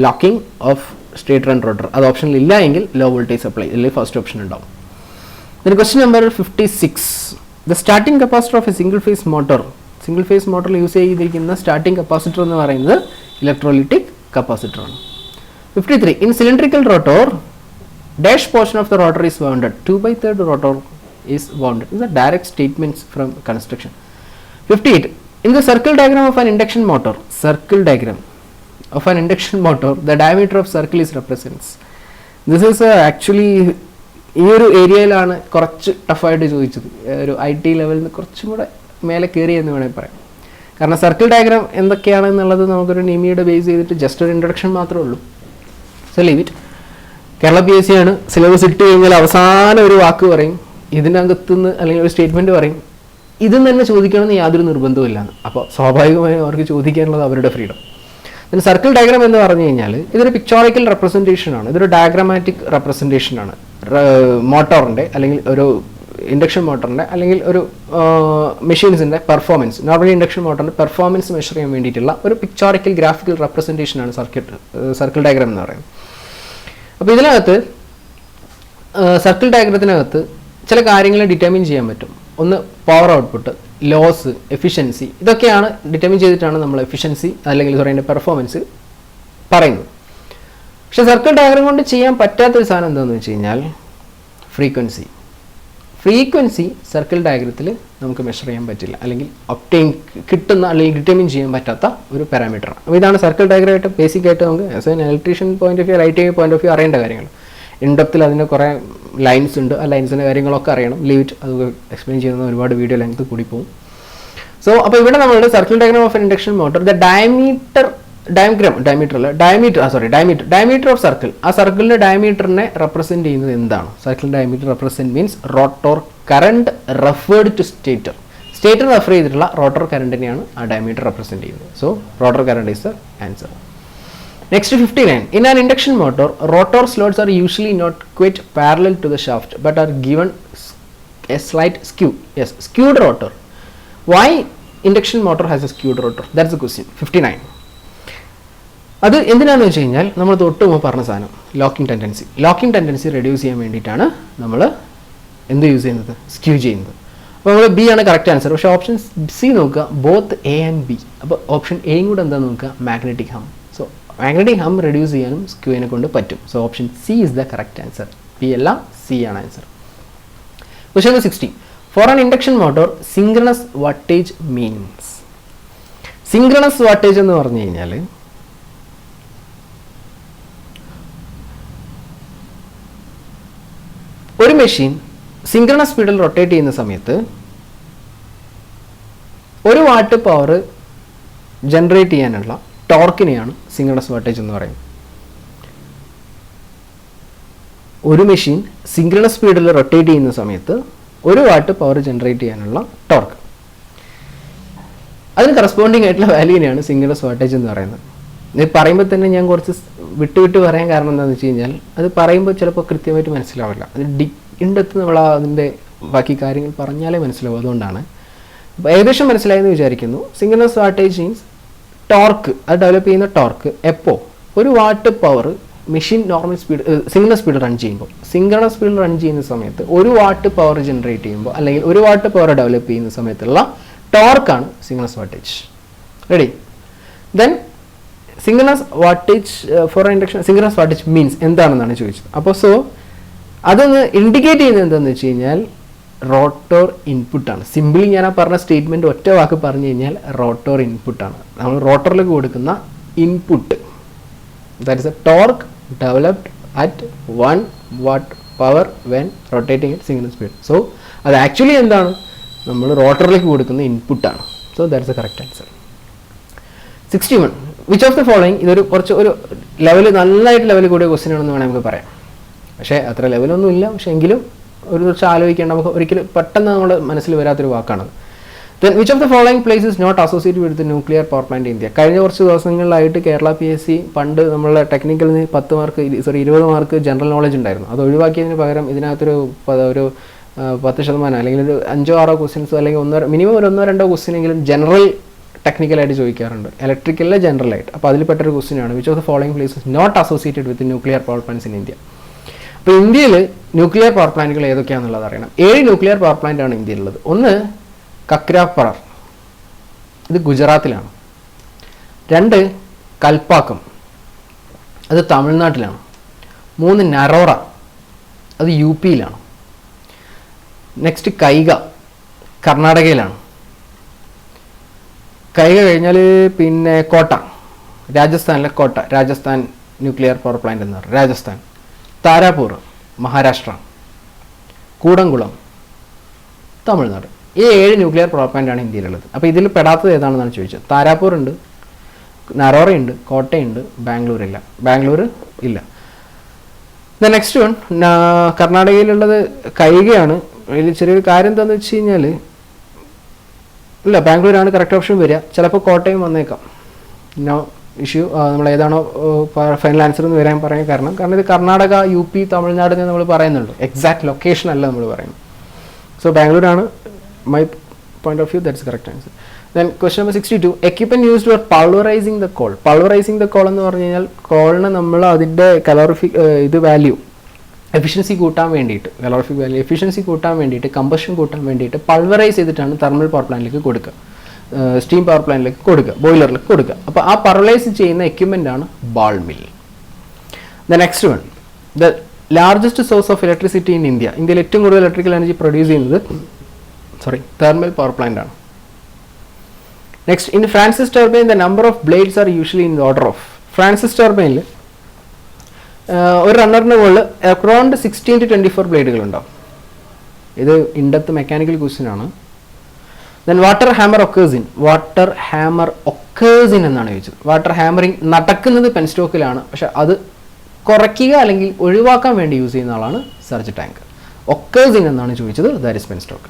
locking of stator and rotor. അത് ഓപ്ഷനിൽ ഇല്ല എങ്കിൽ ലോ വോൾട്ടേജ് സപ്ലൈ, അല്ലെങ്കിൽ ഫസ്റ്റ് ഓപ്ഷൻ ഉണ്ടാവും. then question number 56. The starting capacitor of a single phase മോട്ടറിൽ യൂസ് ചെയ്തിരിക്കുന്ന സ്റ്റാർട്ടിംഗ് കപ്പാസിറ്റർ എന്ന് പറയുന്നത് ഇലക്ട്രോലൈറ്റിക് കപ്പാസിറ്റർ ആണ്. 53. In cylindrical rotor, dash portion of the rotor is wounded. 2/3 rotor is wounded. These are direct statements from construction. 58. In the circle diagram of an induction motor, the diameter of circle is represents. This is actually ഈ ഒരു ഏരിയയിലാണ് കുറച്ച് ടഫായിട്ട് ചോദിച്ചത്. ഒരു IT ലെവലിൽ നിന്ന് കുറച്ചും കൂടെ മേലെ കയറി എന്ന് വേണമെങ്കിൽ പറയാം. കാരണം സർക്കിൾ ഡയഗ്രാം എന്തൊക്കെയാണെന്നുള്ളത് നമുക്കൊരു നിമിയുടെ ബേസ് ചെയ്തിട്ട് ജസ്റ്റ് ഒരു ഇൻട്രൊഡക്ഷൻ മാത്രമേ ഉള്ളൂ. So leave it. Kerala PSC ആണ്. സിലബസ് ഇട്ട് കഴിഞ്ഞാൽ അവസാനം ഒരു വാക്ക് പറയും, ഇതിനകത്തുനിന്ന് അല്ലെങ്കിൽ ഒരു സ്റ്റേറ്റ്മെൻറ്റ് പറയും, ഇതെന്ന് തന്നെ ചോദിക്കണമെന്ന് യാതൊരു നിർബന്ധമില്ലാന്ന്. അപ്പോൾ സ്വാഭാവികമായും അവർക്ക് ചോദിക്കാനുള്ളത് അവരുടെ ഫ്രീഡം. പിന്നെ സർക്കിൾ ഡയഗ്രാം എന്ന് പറഞ്ഞു കഴിഞ്ഞാൽ ഇതൊരു പിക്ചോറിക്കൽ റെപ്രസെൻറ്റേഷൻ ആണ്, ഇതൊരു ഡയഗ്രാമാറ്റിക് റെപ്രസെൻറ്റേഷൻ ആണ്. മോട്ടോറിൻ്റെ അല്ലെങ്കിൽ ഒരു ഇൻഡക്ഷൻ മോട്ടറിൻ്റെ അല്ലെങ്കിൽ ഒരു മെഷീൻസിൻ്റെ പെർഫോമൻസ്, നോർമലി ഇൻഡക്ഷൻ മോട്ടറിൻ്റെ പെർഫോമൻസ് മെഷർ ചെയ്യാൻ വേണ്ടിയിട്ടുള്ള ഒരു പിക്ചോറിക്കൽ ഗ്രാഫിക്കൽ റെപ്രസെൻറ്റേഷനാണ് സർക്കിൾ ഡയഗ്രാം എന്ന് പറയുന്നത്. അപ്പോൾ ഇതിനകത്ത് സർക്കിൾ ഡയഗ്രത്തിനകത്ത് ചില കാര്യങ്ങൾ ഡിറ്റർമിൻ ചെയ്യാൻ പറ്റും. ഒന്ന് പവർ ഔട്ട്പുട്ട്, ലോസ്, എഫിഷ്യൻസി, ഇതൊക്കെയാണ് ഡിറ്റർമിൻ ചെയ്തിട്ടാണ് നമ്മൾ എഫിഷ്യൻസി അല്ലെങ്കിൽ അതിൻ്റെ പെർഫോമൻസ് പറയുന്നത്. പക്ഷേ സർക്കിൾ ഡയഗ്രാം കൊണ്ട് ചെയ്യാൻ പറ്റാത്തൊരു സാധനം എന്താണെന്ന് വെച്ച് കഴിഞ്ഞാൽ ഫ്രീക്വൻസി സർക്കിൾ ഡയഗ്രത്തിൽ നമുക്ക് മെഷർ ചെയ്യാൻ പറ്റില്ല, അല്ലെങ്കിൽ ഒബ്റ്റെയിൻ കിട്ടുന്ന അല്ലെങ്കിൽ ഡിറ്റർമിൻ ചെയ്യാൻ പറ്റാത്ത ഒരു പാരാമീറ്ററാണ്. അപ്പോൾ ഇതാണ് സർക്കിൾ ഡയഗ്രമായിട്ട് ബേസിക്കായിട്ട് നമുക്ക് as an electrician point of view, lighting point of view അറിയേണ്ട കാര്യങ്ങൾ. ഇൻഡെപ്തിൽ അതിന് കുറേ ലൈൻസ് ഉണ്ട്, ആ ലൈൻസിൻ്റെ കാര്യങ്ങളൊക്കെ അറിയണം. ലീവ് അത് എക്സ്പ്ലെയിൻ ചെയ്യുന്ന ഒരുപാട് വീഡിയോ ലെങ്ത് കൂടി പോകും. സോ അപ്പോൾ ഇവിടെ നമ്മളുടെ circle diagram of induction motor, the diameter diameter of circle. ആ സർക്കിളിന്റെ ഡയമീറ്ററിനെ റെപ്രസെന്റ് ചെയ്യുന്നത് എന്താണ്? സർക്കിളിന്റെ diameter represent means rotor current referred to stator. Stator refer ചെയ്തിട്ടുള്ള റോട്ടോർ കറണ്ടിനെയാണ് ആ ഡയമീറ്റർ റെപ്രസെന്റ് ചെയ്യുന്നത്. So rotor current is the answer. Next 59. In an induction motor, rotor slots are usually not quite parallel to the shaft but are given a slight skew. Yes, skewed rotor. Why induction motor has a skewed rotor? That's the question. 59. അത് എന്തിനാണെന്ന് വെച്ച് കഴിഞ്ഞാൽ നമ്മൾ തൊട്ട് മുമ്പ് പറഞ്ഞ സാധനം ലോക്കിംഗ് ടെൻഡൻസി റെഡ്യൂസ് ചെയ്യാൻ വേണ്ടിയിട്ടാണ് നമ്മൾ എന്ത് യൂസ് ചെയ്യുന്നത്? സ്ക്യൂ ചെയ്യുന്നത്. അപ്പോൾ നമ്മൾ ബി ആണ് കറക്റ്റ് ആൻസർ. പക്ഷേ ഓപ്ഷൻ സി നോക്കുക, ബോത്ത് എ ആൻഡ് ബി. അപ്പോൾ ഓപ്ഷൻ എയും കൂടെ എന്താണെന്ന് നോക്കുക, മാഗ്നറ്റിക് ഹം. സോ മാഗ്നറ്റിക് ഹം റെഡ്യൂസ് ചെയ്യാനും സ്ക്യൂവിനെ കൊണ്ട് പറ്റും. So option C is the correct answer. B അല്ല, സി ആണ് answer. Question number 60. For an induction motor synchronous wattage means. Synchronous wattage എന്ന് പറഞ്ഞു കഴിഞ്ഞാൽ ഒരു മെഷീൻ സിങ്ക്രണസ് സ്പീഡിൽ റൊട്ടേറ്റ് ചെയ്യുന്ന സമയത്ത് 1 വാട്ട് പവർ ജനറേറ്റ് ചെയ്യാനുള്ള ടോർക്കിനെയാണ് സിങ്ക്രണസ് വാട്ടേജ് എന്ന് പറയുന്നത്. ഒരു മെഷീൻ സിങ്ക്രണസ് സ്പീഡിൽ റൊട്ടേറ്റ് ചെയ്യുന്ന സമയത്ത് 1 വാട്ട് പവർ ജനറേറ്റ് ചെയ്യാനുള്ള ടോർക്ക്, അതിന് കറസ്പോണ്ടിങ് ആയിട്ടുള്ള വാല്യൂവിനെയാണ് സിങ്ക്രണസ് വാട്ടേജ് എന്ന് പറയുന്നത്. ഇത് പറയുമ്പോൾ തന്നെ ഞാൻ കുറച്ച് വിട്ട് പറയാൻ കാരണം എന്താണെന്ന് വെച്ച് കഴിഞ്ഞാൽ അത് പറയുമ്പോൾ ചിലപ്പോൾ കൃത്യമായിട്ട് മനസ്സിലാവില്ല. അത് ഇൻഡെപ്ത് നമ്മൾ അതിൻ്റെ ബാക്കി കാര്യങ്ങൾ പറഞ്ഞാലേ മനസ്സിലാവും. അതുകൊണ്ടാണ്. അപ്പോൾ ഏകദേശം മനസ്സിലായെന്ന് വിചാരിക്കുന്നു. സിങ്ക്രണസ് വാട്ടേജ് മീൻസ് ടോർക്ക്, അത് ഡെവലപ്പ് ചെയ്യുന്ന ടോർക്ക് എപ്പോൾ 1 watt power machine normal speed synchronous speed run ചെയ്യുമ്പോൾ, സിങ്ക്രണസ് സ്പീഡിൽ റൺ ചെയ്യുന്ന സമയത്ത് 1 വാട്ട് പവർ ജനറേറ്റ് ചെയ്യുമ്പോൾ അല്ലെങ്കിൽ 1 വാട്ട് പവർ ഡെവലപ്പ് ചെയ്യുന്ന സമയത്തുള്ള ടോർക്കാണ് synchronous wattage. Ready? Then synchronous wattage for induction synchronous wattage means എന്താണെന്നാണ് ചോദിച്ചത്. അപ്പോൾ സോ അതൊന്ന് ഇൻഡിക്കേറ്റ് ചെയ്യുന്നത് എന്താണെന്ന് വെച്ച് കഴിഞ്ഞാൽ റോട്ടോർ ഇൻപുട്ടാണ്. സിംപിളി ഞാൻ ആ പറഞ്ഞ സ്റ്റേറ്റ്മെൻറ്റ് ഒറ്റ വാക്ക് പറഞ്ഞു കഴിഞ്ഞാൽ റോട്ടോർ ഇൻപുട്ടാണ്. നമ്മൾ റോട്ടറിലേക്ക് കൊടുക്കുന്ന input, that is A torque developed at 1 watt power when rotating at synchronous speed. So അത് ആക്ച്വലി എന്താണ്? നമ്മൾ റോട്ടറിലേക്ക് കൊടുക്കുന്ന ഇൻപുട്ടാണ്. So that is A correct answer. 61. Which of the following, ഇതൊരു കുറച്ച് ഒരു ലെവൽ നന്നായിട്ട് ലെവൽ കൂടിയ ക്വസ്റ്റ്യൻ ആണെന്ന് വേണമെങ്കിൽ നമുക്ക് പറയാം. പക്ഷേ അത്ര ലെവലൊന്നും ഇല്ല. പക്ഷേ എങ്കിലും ഒരു കുറച്ച് ആലോചിക്കേണ്ട, നമുക്ക് ഒരിക്കലും പെട്ടെന്ന് നമ്മുടെ മനസ്സിൽ വരാത്തൊരു വാക്കാണത്. Then which of the following place is not associated with nuclear power plant India. കഴിഞ്ഞ കുറച്ച് ദിവസങ്ങളിലായിട്ട് കേരള PSC പണ്ട് നമ്മളെ ടെക്നിക്കലിന് 20 മാർക്ക് ജനറൽ നോളജ് ഉണ്ടായിരുന്നു. അത് ഒഴിവാക്കിയതിന് പകരം ഇതിനകത്തൊരു 10% അല്ലെങ്കിൽ ഒരു 5-6 ക്വസ്റ്റ്യൻസ് അല്ലെങ്കിൽ മിനിമം ഒരു 1-2 ക്വസ്റ്റ്യനെങ്കിലും ജനറൽ ടെക്നിക്കലായിട്ട് ചോദിക്കാറുണ്ട്. ഇലക്ട്രിക്കലിലെ ജനറലായിട്ട്. അപ്പോൾ അതിൽ പെട്ടൊരു ക്വസ്റ്റ്യനാണ് which of the following places not associated with nuclear power plants in India. അപ്പോൾ ഇന്ത്യയിൽ ന്യൂക്ലിയർ പവർ പ്ലാന്റുകൾ ഏതൊക്കെയാണെന്നുള്ളത് അറിയണം. 7 ന്യൂക്ലിയർ പവർ പ്ലാന്റ് ആണ് ഇന്ത്യയിലുള്ളത്. ഒന്ന് കക്രാപ്പറർ, ഇത് ഗുജറാത്തിലാണ്. 2 കൽപ്പാക്കം, അത് തമിഴ്നാട്ടിലാണ്. 3 നരോറ, അത് UPയിലാണ്. നെക്സ്റ്റ് കൈഗ, കർണാടകയിലാണ്. കൈഗ കഴിഞ്ഞാൽ പിന്നെ കോട്ട, രാജസ്ഥാനിലെ കോട്ട, രാജസ്ഥാൻ ന്യൂക്ലിയർ പവർ പ്ലാന്റ് എന്ന് പറയും, രാജസ്ഥാൻ. താരാപൂർ, മഹാരാഷ്ട്ര. കൂടംകുളം, തമിഴ്നാട്. ഈ 7 ന്യൂക്ലിയർ പവർ പ്ലാന്റ് ആണ് ഇന്ത്യയിലുള്ളത്. അപ്പോൾ ഇതിൽ പെടാത്തത് ഏതാണെന്നാണ് ചോദിച്ചത്. താരാപൂർ ഉണ്ട്, നറോറയുണ്ട്, കോട്ടയുണ്ട്, ബാംഗ്ലൂർ ഇല്ല. നെക്സ്റ്റ് വൺ കർണാടകയിലുള്ളത് കൈഗയാണ്. ഇതിൽ ചെറിയൊരു കാര്യം എന്താണെന്ന് വെച്ച് കഴിഞ്ഞാൽ ഇല്ല, ബാംഗ്ലൂരാണ് കറക്റ്റ് ഓപ്ഷൻ വരിക. ചിലപ്പോൾ കോട്ടയം വന്നേക്കാം. No issue. നമ്മൾ ഏതാണോ ഫൈനൽ ആൻസർ എന്ന് വരാൻ പറയാൻ കാരണം ഇത് കർണാടക, UP, തമിഴ്നാട് എന്ന് നമ്മൾ പറയുന്നുള്ളൂ. എക്സാക്ട് ലൊക്കേഷൻ അല്ല നമ്മൾ പറയുന്നത്. സോ ബാംഗ്ലൂരാണ് my point of view. That's correct answer. Then question number 62. Equipment used for pulverising the coal. Pulverising the coal എന്ന് പറഞ്ഞു കഴിഞ്ഞാൽ കോളിന് നമ്മൾ അതിൻ്റെ വാല്യൂ എഫിഷ്യൻസി കൂട്ടാൻ വേണ്ടിയിട്ട്, കലോറിഫിക് വാല്യൂ എഫിഷ്യൻസി കൂട്ടാൻ വേണ്ടിയിട്ട്, കമ്പഷൻ കൂട്ടാൻ വേണ്ടിയിട്ട് പൾവറൈസ് ചെയ്തിട്ടാണ് തെർമൽ പവർ പ്ലാന്റിലേക്ക് കൊടുക്കുക, സ്റ്റീം പവർ പ്ലാന്റിലേക്ക് കൊടുക്കുക, ബോയിലറിലേക്ക് കൊടുക്കുക. അപ്പോൾ ആ പൾവറൈസ് ചെയ്യുന്ന എക്യുപ്മെൻ്റ് ആണ് ball mill. The next one, the largest source of electricity in India. ഇന്ത്യയിൽ ഏറ്റവും കൂടുതൽ ഇലക്ട്രിക്കൽ എനർജി പ്രൊഡ്യൂസ് ചെയ്യുന്നത് തെർമൽ പവർ പ്ലാന്റ് ആണ്. Next, in Francis turbine the number of blades are usually in the order of. Francis ടർബൈനിൽ ഒരു റണ്ണറിന് മുകളിൽ അറൗണ്ട് 16 to 24 ബ്ലേഡുകളുണ്ടാവും. ഇത് ഇൻഡെപ്ത് മെക്കാനിക്കൽ ക്വസ്റ്റ്യൻ ആണ്. Then water hammer occurs in. Water hammer occurs in എന്നാണ് ചോദിച്ചത്. വാട്ടർ ഹാമറിങ് നടക്കുന്നത് പെൻ സ്റ്റോക്കിലാണ്, പക്ഷെ അത് കുറയ്ക്കുക അല്ലെങ്കിൽ ഒഴിവാക്കാൻ വേണ്ടി യൂസ് ചെയ്യുന്ന ആളാണ് സർജ് ടാങ്ക്. ഒക്കേഴ്സ് ഇൻ എന്നാണ് ചോദിച്ചത്, that is penstock.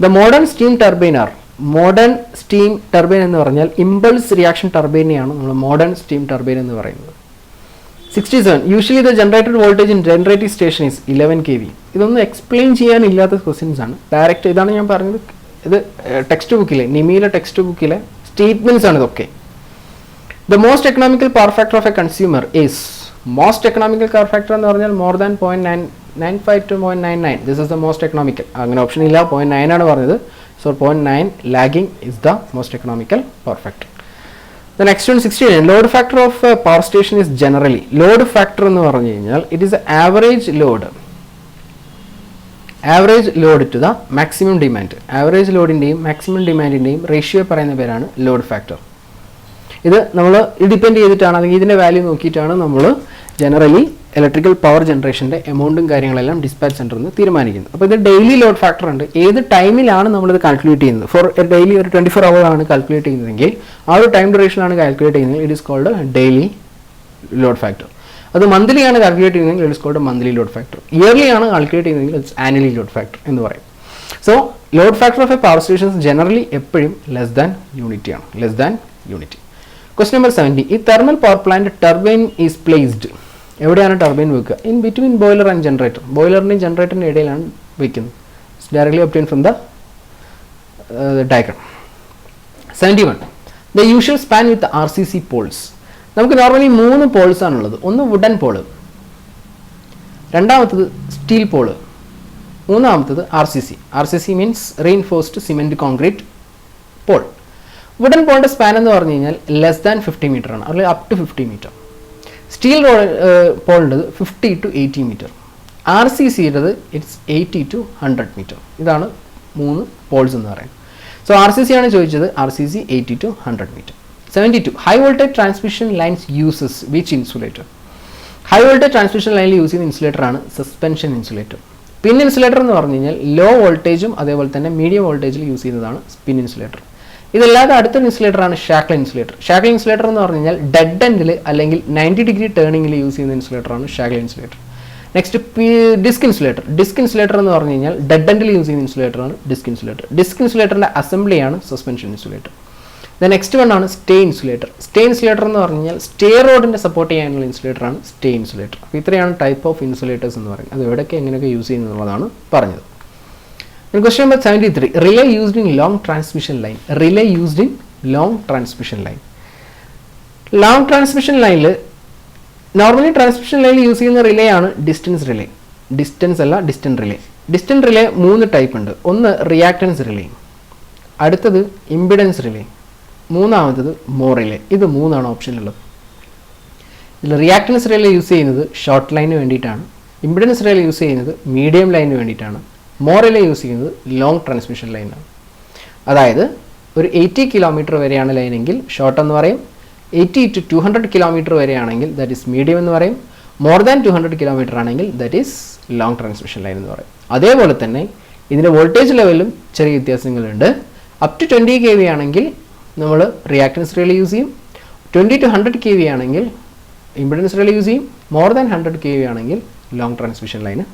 The modern steam turbine are, modern steam turbine എന്ന് പറഞ്ഞാൽ ഇമ്പൾസ് റിയാക്ഷൻ ടർബൈനെയാണ് നമ്മൾ മോഡേൺ സ്റ്റീം ടർബൈൻ എന്ന് പറയുന്നത്. 67. Usually the generated voltage in generating station is 11 kV. ഇതൊന്നും എക്സ്പ്ലെയിൻ ചെയ്യാനില്ലാത്ത ക്വസ്റ്റ്യൻസ് ആണ്. ഡയറക്റ്റ് ഇതാണ് ഞാൻ പറഞ്ഞത്, ഇത് ടെക്സ്റ്റ് ബുക്കിലെ നിമിയിലെ ടെക്സ്റ്റ് ബുക്കിലെ സ്റ്റേറ്റ്മെന്റ്സ് ആണ് ഇതൊക്കെ. The most economical power factor of A consumer is, most economical power factor എന്ന് പറഞ്ഞാൽ more than 0.95 to 0.99. This is the most economical. അങ്ങനെ ഓപ്ഷൻ ഇല്ല, 0.9 ആണ് പറഞ്ഞത്. So 0.9 lagging is the most economical power factor. The next one 69. Load factor of a power station is generally, load factor എന്ന് പറഞ്ഞു കഴിഞ്ഞാൽ it is the average load to the maximum demand. Average ലോഡിൻ്റെയും മാക്സിമം ഡിമാൻഡിൻ്റെയും റേഷ്യോ പറയുന്ന പേരാണ് ലോഡ് ഫാക്ടർ. ഇത് നമ്മൾ ഡിപ്പെൻഡ് ചെയ്തിട്ടാണ്, അല്ലെങ്കിൽ ഇതിൻ്റെ വാല്യൂ നോക്കിയിട്ടാണ് നമ്മൾ ജനറലി ഇലക്ട്രിക്കൽ പവർ ജനറേഷൻ്റെ എമൗണ്ടും കാര്യങ്ങളെല്ലാം ഡിസ്പാച്ച് സെൻറ്ററിൽ നിന്ന് തീരുമാനിക്കുന്നത്. അപ്പോൾ ഇത് ഡെയിലി ലോഡ് ഫാക്ടർ ഉണ്ട്. ഏത് ടൈമിലാണ് നമ്മളിത് കാൽക്കുലേറ്റ് ചെയ്യുന്നത്? ഫോർ ഡെയിലി ഒരു 24 hours ആണ് കാൽക്കുലേറ്റ് ചെയ്യുന്നതെങ്കിൽ, ആ ഒരു ടൈം ഡ്യൂറേഷനാണ് കാൽക്കുലേറ്റ് ചെയ്യുന്നത്, it is called daily load factor. അത് മന്ത്ലി ആണ് കാൽക്കുലേറ്റ് ചെയ്യുന്നതെങ്കിൽ it is called monthly load factor. Yearly ആണ് കാൽക്കുലേറ്റ് ചെയ്യുന്നതെങ്കിൽ ഇറ്റ്സ് ആനുവലി ലോഡ് ഫാക്ടർ എന്ന് പറയും. So load factor of a power stations generally എപ്പോഴും ലെസ് ദാൻ യൂണിറ്റി ആണ്, less than unity. Question number 70. ഈ thermal power plant turbine is placed, എവിടെയാണ് ടർബൈൻ വെക്കുക? In between boiler and generator. ബോയിലറിൻ്റെയും ജനറേറ്ററിൻ്റെ ഇടയിലാണ് വെക്കുന്നത്. Directly obtain from the diagram. 71. The usual span with RCC poles. നമുക്ക് നോർമലി 3 പോൾസ് ആണുള്ളത്. ഒന്ന് വുഡൻ പോള്, രണ്ടാമത്തത് സ്റ്റീൽ പോള്, മൂന്നാമത്തത് RCC means reinforced cement concrete pole. Wooden പോളിൻ്റെ സ്പാൻ എന്ന് പറഞ്ഞു കഴിഞ്ഞാൽ ലെസ് ദാൻ 50 meter ആണ്, അല്ലെങ്കിൽ അപ് ടു 50 meter. സ്റ്റീൽ പോളിൻ്റെത് 50 to 80 meter. RCCയുടേത് ഇറ്റ്സ് 80 to 100 meter. ഇതാണ് 3 പോൾസ് എന്ന് പറയുന്നത്. സോ RCC ആണ് ചോദിച്ചത്, RCC 80 to 100 meter. 72. High voltage transmission lines uses which insulator? High voltage transmission ലൈനിൽ യൂസ് ചെയ്യുന്ന ഇൻസുലേറ്റർ ആണ് സസ്പെൻഷൻ ഇൻസുലേറ്റർ. പിൻ ഇൻസുലേറ്റർ എന്ന് പറഞ്ഞു കഴിഞ്ഞാൽ ലോ വോൾട്ടേജും അതേപോലെ തന്നെ മീഡിയം വോൾട്ടേജിൽ യൂസ് ചെയ്യുന്നതാണ് പിൻ ഇൻസുലേറ്റർ. ഇതല്ലാതെ അടുത്തൊരു ഇൻസുലേറ്റർ ആണ് ഷാക്കിൾ ഇൻസുലേറ്റർ. ഷാക്കിൾ ഇൻസുലേറ്റർ എന്ന് പറഞ്ഞു കഴിഞ്ഞാൽ ഡെഡ് എൻഡിൽ അല്ലെങ്കിൽ 90 degree ടേണിംഗിൽ യൂസ് ചെയ്യുന്ന ഇൻസുലേറ്റർ ആണ് shackle insulator. Next disc insulator. Disc insulator എന്ന് പറഞ്ഞു കഴിഞ്ഞാൽ ഡെഡ് എൻഡിൽ യൂസ് ചെയ്യുന്ന ഇൻസുലേറ്റർ ആണ് ഡിസ്ക് ഇൻസുലേറ്റർ. ഡിസ്ക് ഇൻസുലേറ്ററിന്റെ അസംബ്ലിയാണ് സസ്പെൻഷൻ ഇൻസുലേറ്റർ. നെക്സ്റ്റ് വൺ ആണ് സ്റ്റേ ഇൻസുലേറ്റർ. സ്റ്റേ ഇൻസുലേറ്റർ എന്ന് പറഞ്ഞു കഴിഞ്ഞാൽ സ്റ്റേ റോഡിനെ സപ്പോർട്ട് ചെയ്യാനുള്ള ഇൻസുലേറ്റർ ആണ് സ്റ്റേ ഇൻസുലേറ്റർ. അപ്പോൾ ഇത്രയാണ് ടൈപ്പ് ഓഫ് ഇൻസുലേറ്റേഴ്സ് എന്ന് പറയുന്നത്. അത് എവിടെയൊക്കെ എങ്ങനെയൊക്കെ യൂസ് ചെയ്യുന്നതാണ് പറഞ്ഞത്. Question number 73. Relay used in long transmission line. Relay used in long transmission line. Long transmission line normally transmission ലൈനിൽ യൂസ് ചെയ്യുന്ന റിലേ ആണ് ഡിസ്റ്റൻസ് റിലേ. ഡിസ്റ്റൻസ് അല്ല, distant relay. Distant relay 3 type ഉണ്ട്. ഒന്ന് റിയാക്റ്റൻസ് റിലേ, അടുത്തത് ഇമ്പിഡൻസ് റിലേ, മൂന്നാമത്തത് മോ റിലേ. ഇത് 3 ഓപ്ഷനുള്ളത്. ഇതിൽ റിയാക്റ്റൻസ് റിലേ യൂസ് ചെയ്യുന്നത് ഷോർട്ട് ലൈനിന് വേണ്ടിയിട്ടാണ്, ഇമ്പിഡൻസ് റിലേ യൂസ് ചെയ്യുന്നത് മീഡിയം ലൈനിന് വേണ്ടിയിട്ടാണ്, മോ റിലേ യൂസ് ചെയ്യുന്നത് ലോങ് ട്രാൻസ്മിഷൻ ലൈനാണ്. അതായത് ഒരു 80 kilometer വരെയാണ് ലൈനെങ്കിൽ ഷോർട്ട് എന്ന് പറയും, 80 to 200 kilometer വരെയാണെങ്കിൽ ദാറ്റ് ഈസ് മീഡിയം എന്ന് പറയും, മോർ ദാൻ 200 kilometer ആണെങ്കിൽ that is long transmission line എന്ന് പറയും. അതേപോലെ തന്നെ ഇതിൻ്റെ വോൾട്ടേജ് ലെവലിലും ചെറിയ വ്യത്യാസങ്ങളുണ്ട്. അപ് ടു 20 kV ആണെങ്കിൽ നമ്മൾ റിയാക്റ്റൻസ് റിലേ യൂസ് ചെയ്യും, 20 to 100 kV ആണെങ്കിൽ ഇമ്പിഡൻസ് റിലേ യൂസ് ചെയ്യും, മോർ ദാൻ 100 kV ആണെങ്കിൽ ലോങ് ട്രാൻസ്മിഷൻ ലൈന്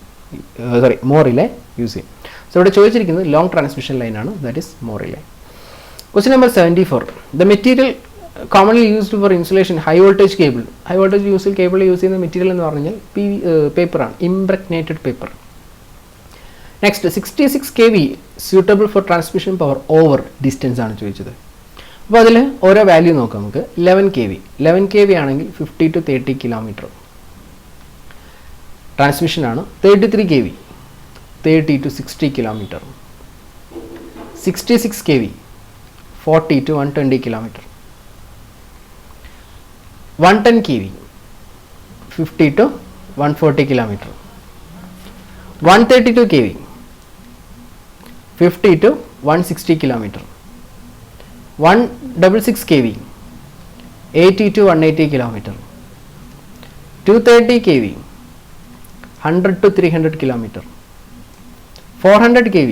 മോ റിലേ യൂസ് ചെയ്യും. സോ ഇവിടെ ചോദിച്ചിരിക്കുന്നത് ലോങ് ട്രാൻസ്മിഷൻ ലൈനാണ്, ദാറ്റ് ഈസ് മോ relay. Question number 74. The material commonly used for insulation high voltage cable. High voltage cable use ചെയ്യുന്ന മെറ്റീരിയൽ എന്ന് പറഞ്ഞാൽ പേപ്പറാണ്, impregnated paper. Next 66 kV suitable for transmission power over distance ആണ് ചോദിച്ചത്. അപ്പോൾ അതിൽ ഓരോ വാല്യൂ നോക്കാം നമുക്ക്. 11 kV ആണെങ്കിൽ 50 to 30 kilometer ട്രാൻസ്മിഷൻ ആണ്. 33 kV 30 to 60 kilometer. 66 kV 40 to 120 kilometer. 110 kV 50 to 140 kilometer. 132 kV 50 to 160 kilometer. 166 kV 80 to 180 kilometer. 230 kV 100 to 300 kilometer. 400 kV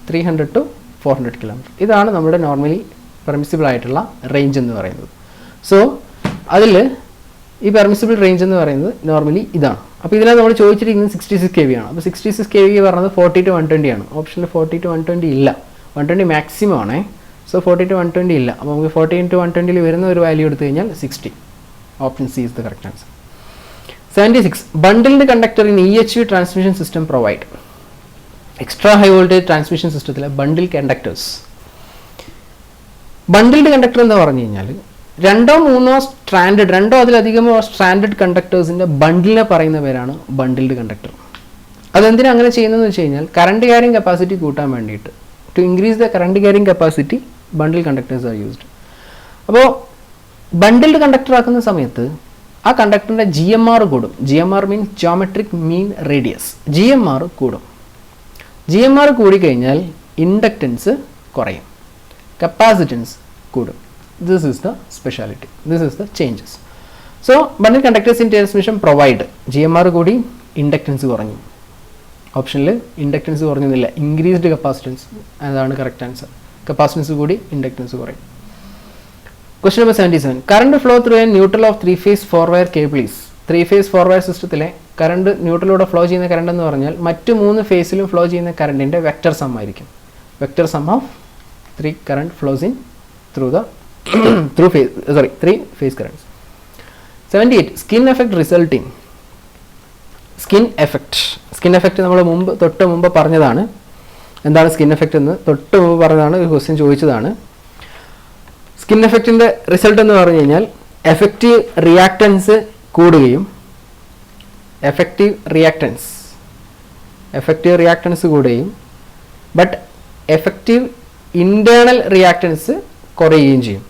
300 to 400 kilometer. ഇതാണ് നമ്മുടെ നോർമലി പെർമിസിബിൾ ആയിട്ടുള്ള റേഞ്ച് എന്ന് പറയുന്നത്. സോ അതിൽ ഈ പെർമിസിബിൾ റേഞ്ച് എന്ന് പറയുന്നത് നോർമലി ഇതാണ്. അപ്പോൾ ഇതിനകത്ത് നമ്മൾ ചോദിച്ചിരിക്കുന്നത് 66 kV ആണ്. അപ്പോൾ 66 kV പറഞ്ഞത് 40 to 120 ആണ്. ഓപ്ഷനിൽ 40 to 120 ഇല്ല, 120 മാക്സിമം ആണേ. സോ 40 to 120 ഇല്ല. അപ്പോൾ നമുക്ക് 40 into 120 വരുന്ന ഒരു വാല്യൂ എടുത്തു കഴിഞ്ഞാൽ 60. Option C is the correct answer. 76. Bundled conductor in EHV transmission system provide. Extra high voltage transmission സിസ്റ്റത്തിലെ ബണ്ടിൽ കണ്ടക്ടേഴ്സ്. ബണ്ടിൽഡ് കണ്ടക്ടർ എന്ന് പറഞ്ഞു കഴിഞ്ഞാൽ രണ്ടോ അതിലധികമോ സ്ട്രാൻഡഡ് കണ്ടക്ടേഴ്സിൻ്റെ ബണ്ടിലിനെ പറയുന്ന പേരാണ് ബണ്ടിൽഡ് കണ്ടക്ടർ. അതെന്തിനാണ് അങ്ങനെ ചെയ്യുന്നതെന്ന് വെച്ച് കഴിഞ്ഞാൽ കറണ്ട് ക്യാരിങ് കപ്പാസിറ്റി കൂട്ടാൻ വേണ്ടിയിട്ട്, to increase the current carrying capacity bundle conductors are used. അപ്പോൾ ബണ്ടിൽഡ് കണ്ടക്ടർ ആക്കുന്ന സമയത്ത് ആ കണ്ടക്ടറിൻ്റെ GMR കൂടും. GMR means geometric mean radius. GMR കൂടും. GMR കൂടിക്കഴിഞ്ഞാൽ ഇൻഡക്റ്റൻസ് കുറയും, കപ്പാസിറ്റൻസ് കൂടും. This is the speciality. This is the changes. So bundle conductors in transmission provide GMR കൂടി ഇൻഡക്റ്റൻസ് കുറഞ്ഞു. ഓപ്ഷനിൽ ഇൻഡക്റ്റൻസ് കുറഞ്ഞില്ല, ഇൻക്രീസ്ഡ് കപ്പാസിറ്റൻസ്. അതാണ് കറക്റ്റ് ആൻസർ. കപ്പാസിറ്റൻസ് കൂടി ഇൻഡക്റ്റൻസ് കുറയും. Question number 77. Current flow through A neutral of 3-phase 4-wire cable is. 3-phase 4-wire സിസ്റ്റത്തിലെ കറണ്ട് ന്യൂട്രലിലൂടെ ഫ്ലോ ചെയ്യുന്ന കറണ്ട് എന്ന് പറഞ്ഞാൽ മറ്റു 3 ഫേസിലും ഫ്ലോ ചെയ്യുന്ന കറണ്ടിൻ്റെ വെക്റ്റർ സം ആയിരിക്കും. Vector some of 3 current flows in through the 3-phase currents. 78. Skin effect resulting. Skin effect നമ്മൾ തൊട്ട് മുമ്പ് പറഞ്ഞതാണ്. എന്താണ് സ്കിൻ എഫക്റ്റ് എന്ന് തൊട്ട് മുമ്പ് പറഞ്ഞതാണ്, ഒരു ക്വസ്റ്റ്യൻ ചോദിച്ചതാണ്. സ്കിൻ എഫക്റ്റിൻ്റെ റിസൾട്ട് എന്ന് പറഞ്ഞു കഴിഞ്ഞാൽ എഫക്റ്റീവ് റിയാക്റ്റൻസ് കൂടുകയും എഫക്റ്റീവ് റിയാക്റ്റൻസ് കൂടുകയും ബട്ട് എഫക്റ്റീവ് ഇൻറ്റേർണൽ റിയാക്റ്റൻസ് കുറയുകയും ചെയ്യും.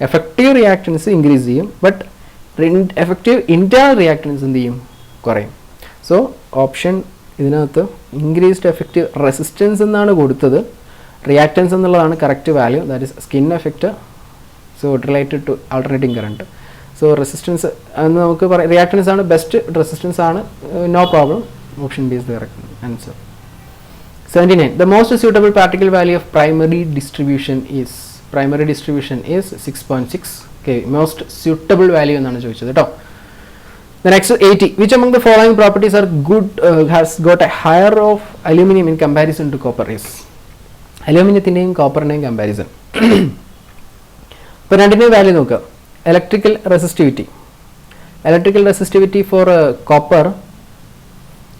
എഫക്റ്റീവ് റിയാക്റ്റൻസ് ഇൻക്രീസ് ചെയ്യും, ബട്ട് എഫക്റ്റീവ് ഇൻറ്റേർണൽ റിയാക്റ്റൻസ് എന്ത് ചെയ്യും? കുറയും. സോ ഓപ്ഷൻ ഇതിനകത്ത് ഇൻക്രീസ്ഡ് എഫക്റ്റീവ് റെസിസ്റ്റൻസ് എന്നാണ് കൊടുത്തത്. റിയാക്റ്റൻസ് എന്നുള്ളതാണ് correct value, that is skin effect. So related to alternating current. So resistance എന്ന് നമുക്ക് പറയാം, റിയാക്റ്റൻസ് ആണ് ബെസ്റ്റ്, റെസിസ്റ്റൻസ് ആണ് no problem. Option B is the correct answer. 79. The most suitable particle value of primary distribution is 6.6 kV. Most suitable value എന്നാണ് ചോദിച്ചത് കേട്ടോ. The next 80. Which among the following properties are good has got a higher of aluminum in comparison to copper is? അലൂമിനിയത്തിൻ്റെയും കോപ്പറിൻ്റെയും കമ്പാരിസൺ. ഇപ്പോൾ രണ്ടിൻ്റെയും വാല്യൂ നോക്കുക. Electrical resistivity for copper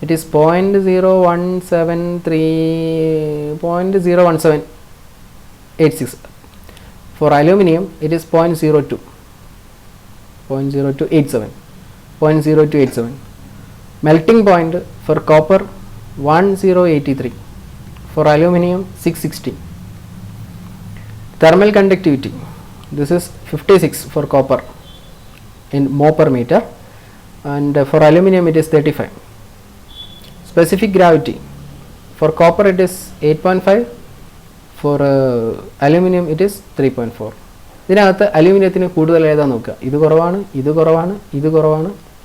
it is 0.1786. For aluminum it is 0.0287. Melting point for copper 1083. For aluminum 660. Thermal conductivity, this is 56 for copper in mho per meter, and for aluminum it is 35. Specific gravity for copper it is 8.5, for aluminum it is 3.4. ഇതിനകത്ത് അലൂമിനിയത്തിന് കൂടുതൽ ഏതാ നോക്കുക. ഇത് കുറവാണ്,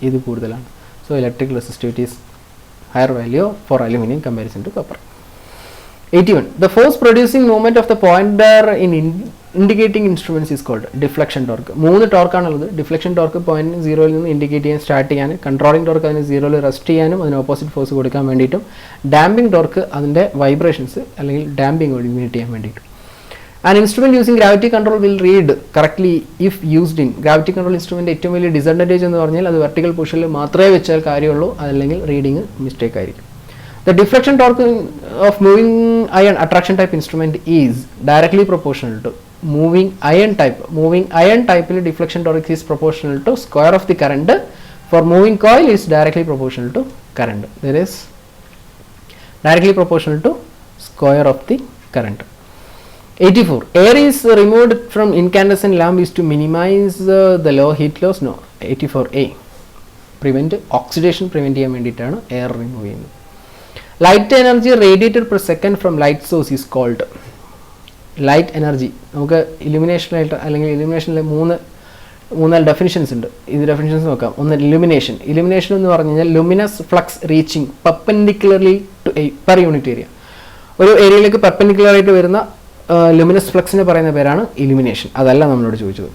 ഇത് കൂടുതലാണ്. So electric resistivity is higher value for aluminum comparison to copper. 81. The force producing movement of the pointer in indicating instruments is called deflection torque. 3 torque ആണുള്ളത്. ഡിഫ്ലക്ഷൻ ടോർക്ക് പോയിന്റ് 0യിൽ നിന്ന് ഇൻഡിക്കേറ്റ് ചെയ്യാൻ സ്റ്റാർട്ട് ചെയ്യാനും, കൺട്രോളിംഗ് ടോർക്ക് അതിന് 0യിൽ റെസ്റ്റ് ചെയ്യാനും അതിന് ഓപ്പോസിറ്റ് ഫോഴ്സ് കൊടുക്കാൻ വേണ്ടിയിട്ടും, ഡാമ്പിംഗ് ടോർക്ക് അതിൻ്റെ വൈബ്രേഷൻസ് അല്ലെങ്കിൽ ഡാമ്പിംഗ് എലിമിനേറ്റ് ചെയ്യാൻ വേണ്ടിയിട്ടും. An instrument using gravity control will read correctly if used in. Gravity control instrument ഏറ്റവും വലിയ ഡിസഡ്വാൻറ്റേജ് എന്ന് പറഞ്ഞാൽ അത് വെർട്ടിക്കൽ പൊസിഷനിൽ മാത്രമേ വെച്ചാൽ കാര്യമുള്ളൂ, അതല്ലെങ്കിൽ റീഡിങ് മിസ്റ്റേക്ക് ആയിരിക്കും. The deflection torque of moving iron attraction type instrument is directly proportional to moving iron type. Moving iron type deflection torque is proportional to square of the current. For moving coil is directly proportional to current. There is directly proportional to square of the current. 84. Air is removed from incandescent lamp is to minimize the low heat loss. No. 84A. Prevent oxidation, prevent ചെയ്യാൻ വേണ്ടിയിട്ടാണ് എയർ റിമൂവ് ചെയ്യുന്നത്. Light energy radiated per second from light source is called. Light energy നമുക്ക് ഇലുമിനേഷനായിട്ട് അല്ലെങ്കിൽ ഇലുമിനേഷനിലെ മൂന്നാല് ഡെഫിനിഷൻസ് ഉണ്ട്. ഇത് ഡെഫിനിഷൻസ് നോക്കാം. ഒന്ന് ഇലുമിനേഷൻ എന്ന് പറഞ്ഞു കഴിഞ്ഞാൽ luminous flux reaching perpendicularly to per unit area. ഒരു ഏരിയയിലേക്ക് പെർപെൻഡിക്കുലർ ആയിട്ട് വരുന്ന ലുമിനസ് ഫ്ലക്സിനെ പറയുന്ന പേരാണ് ഇലുമിനേഷൻ. അതല്ല നമ്മളോട് ചോദിച്ചത്.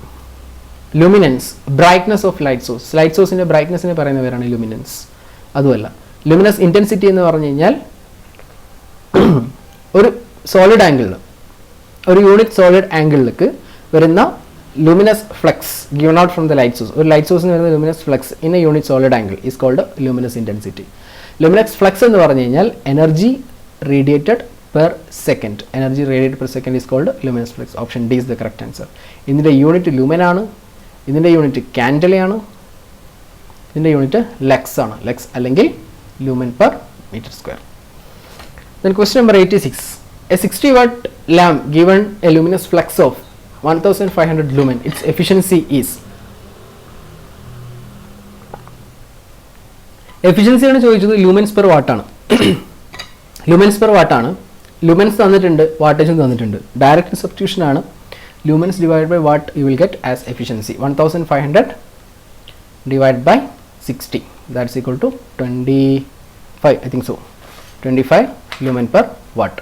ലുമിനൻസ്, ബ്രൈറ്റ്നസ് ഓഫ് ലൈറ്റ് സോഴ്സിന്റെ ബ്രൈറ്റ്നസിനെ പറയുന്ന പേരാണ് ലുമിനൻസ്. അതുമല്ല. ലുമിനസ് ഇന്റൻസിറ്റി എന്ന് പറഞ്ഞു കഴിഞ്ഞാൽ ഒരു സോളിഡ് ആംഗിളിൽ, ഒരു യൂണിറ്റ് സോളിഡ് ആംഗിളിലേക്ക് വരുന്ന luminous flux given out from the light source. ഒരു ലൈറ്റ് സോഴ്സിന് വരുന്ന luminous flux in a unit solid angle is called luminous intensity. luminous flux എന്ന് പറഞ്ഞു കഴിഞ്ഞാൽ energy radiated per second. Energy radiated per second is called luminous flux. Option D is the correct answer. ഇതിന്റെ യൂണിറ്റ് lumen ആണ്, ഇതിന്റെ യൂണിറ്റ് candela ആണ്, ഇതിന്റെ യൂണിറ്റ് lux ആണ്. lux അല്ലെങ്കിൽ lumen per meter square. Then question number 86. A 60 watt lamp given a luminous flux of 1500 lumen, its efficiency is. Efficiency ആണ് ചോദിച്ചത്, ലൂമൻസ് പെർ വാട്ട് ആണ്. ലൂമൻസ് പെർ വാട്ട് ആണ്. ലൂമൻസ് തന്നിട്ടുണ്ട്, വാട്ടേജും തന്നിട്ടുണ്ട്. ഡയറക്റ്റ് സബ്സ്റ്റിറ്റ്യൂഷൻ ആണ്. Lumens divide by watt you will get as efficiency. 1500 divide by 60, that's equal to 25, I think so. 25 lumen per watt.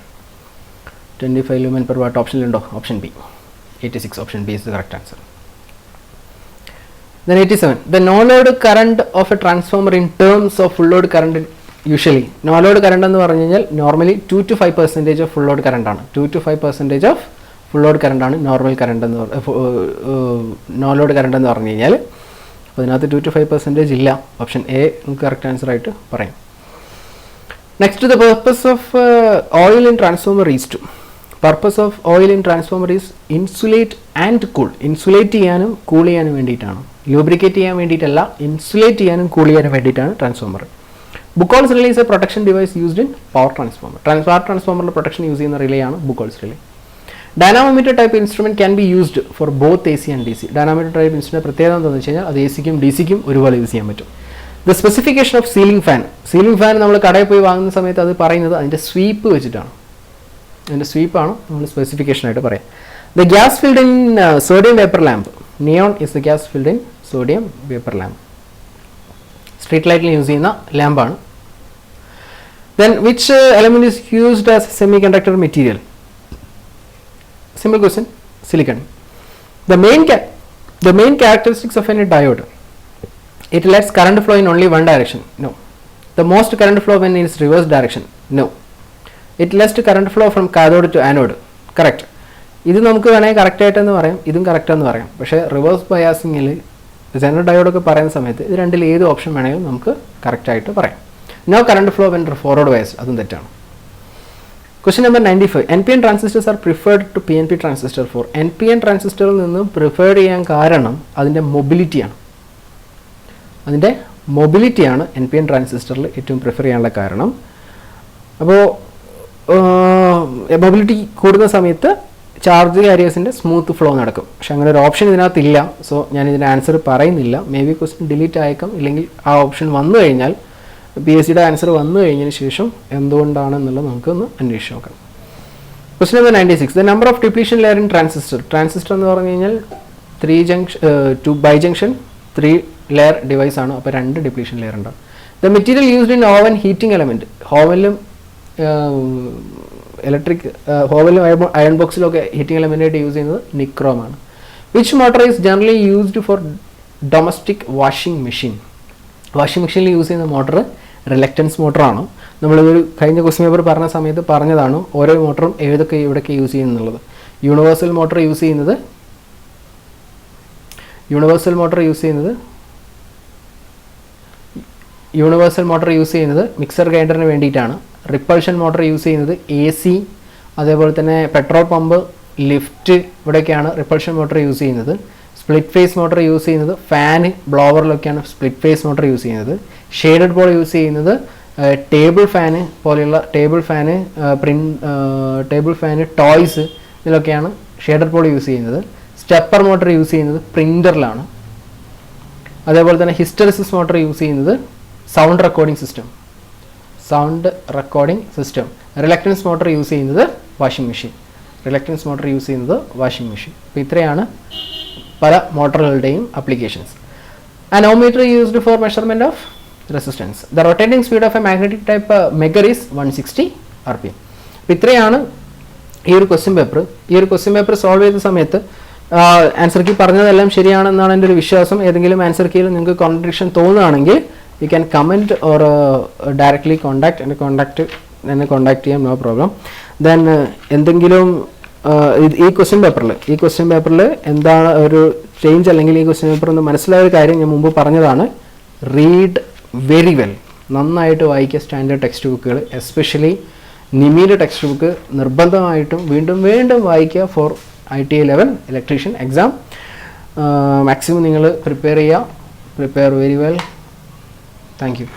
25 lumen per watt ഓപ്ഷനിലുണ്ടോ? Option B. 86, option B is the correct answer. Then 87. The no load current of a transformer in terms of full load current usually. No load current എന്ന് പറഞ്ഞു കഴിഞ്ഞാൽ normally 2 to 5% of full load current ആണ്. 2 to 5% of full load current ആണ് നോർമൽ കറണ്ട് എന്ന് no load current എന്ന് പറഞ്ഞു കഴിഞ്ഞാൽ. അപ്പോൾ ഇതിനകത്ത് 2 to 5% ഇല്ല. ഓപ്ഷൻ എ നമുക്ക് കറക്റ്റ് ആൻസർ ആയിട്ട് പറയാം. Next, the purpose of oil in transformer is to. Purpose of oil in transformer is insulate and cool. Insulate ചെയ്യാനും കൂൾ ചെയ്യാനും വേണ്ടിയിട്ടാണ്. ലൂബ്രിക്കേറ്റ് ചെയ്യാൻ വേണ്ടിയിട്ടല്ല, ഇൻസുലേറ്റ് ചെയ്യാനും കൂൾ ചെയ്യാനും വേണ്ടിയിട്ടാണ് transformer. Buchholz relay is a protection device used in power transformer. Power ട്രാൻസ്ഫോമറിൽ പ്രൊട്ടക്ഷൻ യൂസ് ചെയ്യുന്ന റിലേ ആണ് Buchholz relay. Dynamometer type instrument can be used for both A C and D C. Dynamometer type instrument പ്രത്യേകത എന്താണെന്ന് വെച്ച് കഴിഞ്ഞാൽ അത് എ സിക്കും ഡി സിക്കും ഒരുപോലെ യൂസ് ചെയ്യാൻ പറ്റും. The specification of ceiling fan. Ceiling fan നമ്മൾ കടയിൽ പോയി വാങ്ങുന്ന സമയത്ത് അത് പറയുന്നത് അതിൻ്റെ സ്വീപ്പ് വെച്ചിട്ടാണ്. അതിൻ്റെ സ്വീപ്പാണ് നമ്മൾ സ്പെസിഫിക്കേഷൻ ആയിട്ട് പറയാം. The gas filled in sodium vapour lamp. Neon is the gas filled in sodium vapour lamp. Street ലൈറ്റിൽ യൂസ് ചെയ്യുന്ന ലാമ്പാണ്. Then which element is used as semiconductor material? Simple question. Silicon. The main characteristics of any diode. It lets current flow in only one direction. No. The most current flow when in its reverse direction. No. It lets current flow from cathode to anode. Correct. ഇത് നമുക്ക് വേണമെങ്കിൽ കറക്റ്റ് ആയിട്ടെന്ന് പറയാം, ഇതും കറക്റ്റ് എന്ന് പറയാം. പക്ഷേ റിവേഴ്സ് ബയാസിങ്ങിൽ ജനറൽ ഡയോഡൊക്കെ പറയുന്ന സമയത്ത് ഇത് രണ്ടിൽ ഏത് ഓപ്ഷൻ വേണമെങ്കിലും നമുക്ക് കറക്റ്റ് ആയിട്ട് പറയാം. No current flow when forward biased, അതും തെറ്റാണ്. Question number 95. NPN transistors are preferred to PNP transistor for. NPN ട്രാൻസിസ്റ്ററിൽ നിന്നും പ്രിഫേർഡ് ചെയ്യാൻ കാരണം അതിൻ്റെ മൊബിലിറ്റിയാണ്. അതിൻ്റെ മൊബിലിറ്റിയാണ് NPN ട്രാൻസിസ്റ്ററിൽ ഏറ്റവും പ്രിഫർ ചെയ്യാനുള്ള കാരണം. അപ്പോൾ മൊബിലിറ്റി കൂടുന്ന സമയത്ത് ചാർജ് കാരിയേഴ്സിൻ്റെ സ്മൂത്ത് ഫ്ലോ നടക്കും. പക്ഷെ അങ്ങനെ ഒരു ഓപ്ഷൻ ഇതിനകത്തില്ല. സോ ഞാൻ ഇതിൻ്റെ ആൻസർ പറയുന്നില്ല. മേ ബി ക്വസ്റ്റ്യൻ ഡിലീറ്റ് ആയേക്കാം, ഇല്ലെങ്കിൽ ആ ഓപ്ഷൻ വന്നു കഴിഞ്ഞാൽ PSCയുടെ ആൻസർ വന്നു കഴിഞ്ഞതിന് ശേഷം എന്തുകൊണ്ടാണെന്നുള്ളത് നമുക്കൊന്ന് അന്വേഷിച്ച് നോക്കാം. Question number 96. The number of depletion layer in transistor. Transistor എന്ന് പറഞ്ഞു കഴിഞ്ഞാൽ 2 ബൈജംഗ്ഷൻ 3 ലെയർ ഡിവൈസ് ആണ്. അപ്പോൾ 2 ഡിപ്ലീഷൻ ലെയർ ഉണ്ടാവും. The material used in oven heating element. ഓവനിലും ഓവനിലും അയൺ ബോക്സിലൊക്കെ ഹീറ്റിംഗ് എലമെൻ്റായിട്ട് യൂസ് ചെയ്യുന്നത് നിക്രോമാണ്. Which motor is generally used for domestic washing machine. Washing മെഷീനിൽ യൂസ് ചെയ്യുന്ന മോട്ടർ റിലക്റ്റൻസ് മോട്ടറാണ്. നമ്മളിതൊരു കഴിഞ്ഞ ക്വസ്റ്റ്യൻ പേപ്പർ പറഞ്ഞ സമയത്ത് പറഞ്ഞതാണ് ഓരോ മോട്ടറും ഏതൊക്കെ എവിടെയൊക്കെ യൂസ് ചെയ്യുന്നുള്ളത്. യൂണിവേഴ്സൽ മോട്ടർ യൂസ് ചെയ്യുന്നത് മിക്സർ ഗ്രൈൻഡറിന് വേണ്ടിയിട്ടാണ്. റിപ്പൾഷൻ മോട്ടർ യൂസ് ചെയ്യുന്നത് AC, അതേപോലെ തന്നെ പെട്രോൾ പമ്പ്, ലിഫ്റ്റ്, ഇവിടെയൊക്കെയാണ് റിപ്പൾഷൻ മോട്ടർ യൂസ് ചെയ്യുന്നത്. സ്പ്ലിറ്റ് ഫേസ് മോട്ടർ യൂസ് ചെയ്യുന്നത് ഫാന്, ബ്ലോവറിലൊക്കെയാണ് സ്പ്ലിറ്റ് ഫേസ് മോട്ടർ യൂസ് ചെയ്യുന്നത്. ഷെയ്ഡഡ് ബോൾ യൂസ് ചെയ്യുന്നത് ടേബിൾ ഫാന് പോലെയുള്ള ടേബിൾ ഫാന് ടോയ്സ്, ഇതിലൊക്കെയാണ് ഷെയ്ഡഡ് ബോൾ യൂസ് ചെയ്യുന്നത്. സ്റ്റെപ്പർ മോട്ടർ യൂസ് ചെയ്യുന്നത് പ്രിൻ്ററിലാണ്. അതേപോലെ തന്നെ ഹിസ്റ്ററിസിസ് മോട്ടർ യൂസ് ചെയ്യുന്നത് sound recording system. Reluctance motor use ചെയ്യുന്നത് വാഷിംഗ് മെഷീൻ. അപ്പോൾ ഇത്രയാണ് പല മോട്ടറുകളുടെയും applications. An ohmmeter used for measurement of resistance. The rotating speed of a magnetic type megger is 160 RPM. ഇത്രയാണ് ഈ ഒരു ക്വസ്റ്റ്യൻ പേപ്പർ. ഈ ഒരു ക്വസ്റ്റ്യൻ പേപ്പർ സോൾവ് ചെയ്ത സമയത്ത് ആൻസർ കീ പറഞ്ഞതെല്ലാം ശരിയാണെന്നാണ് എൻ്റെ ഒരു വിശ്വാസം. ഏതെങ്കിലും ആൻസർ കീയിൽ നിങ്ങൾക്ക് കോൺട്രഡിക്ഷൻ തോന്നുകയാണെങ്കിൽ you can comment or directly എന്നെ കോൺടാക്ട് ചെയ്യാം, നോ പ്രോബ്ലം. ദെൻ എന്തെങ്കിലും ഈ ക്വസ്റ്റ്യൻ പേപ്പറിൽ എന്താണ് ഒരു ചേഞ്ച് അല്ലെങ്കിൽ ഈ ക്വസ്റ്റ്യൻ പേപ്പർ ഒന്ന് മനസ്സിലായ ഒരു കാര്യം ഞാൻ മുമ്പ് പറഞ്ഞതാണ്. റീഡ് വെരി വെൽ, നന്നായിട്ട് വായിക്കുക സ്റ്റാൻഡേർഡ് ടെക്സ്റ്റ് ബുക്കുകൾ, എസ്പെഷ്യലി നിമിയുടെ ടെക്സ്റ്റ് ബുക്ക് നിർബന്ധമായിട്ടും വീണ്ടും വായിക്കുക for ITA level electrician exam. Maximum നിങ്ങൾ prepare very well. Thank U.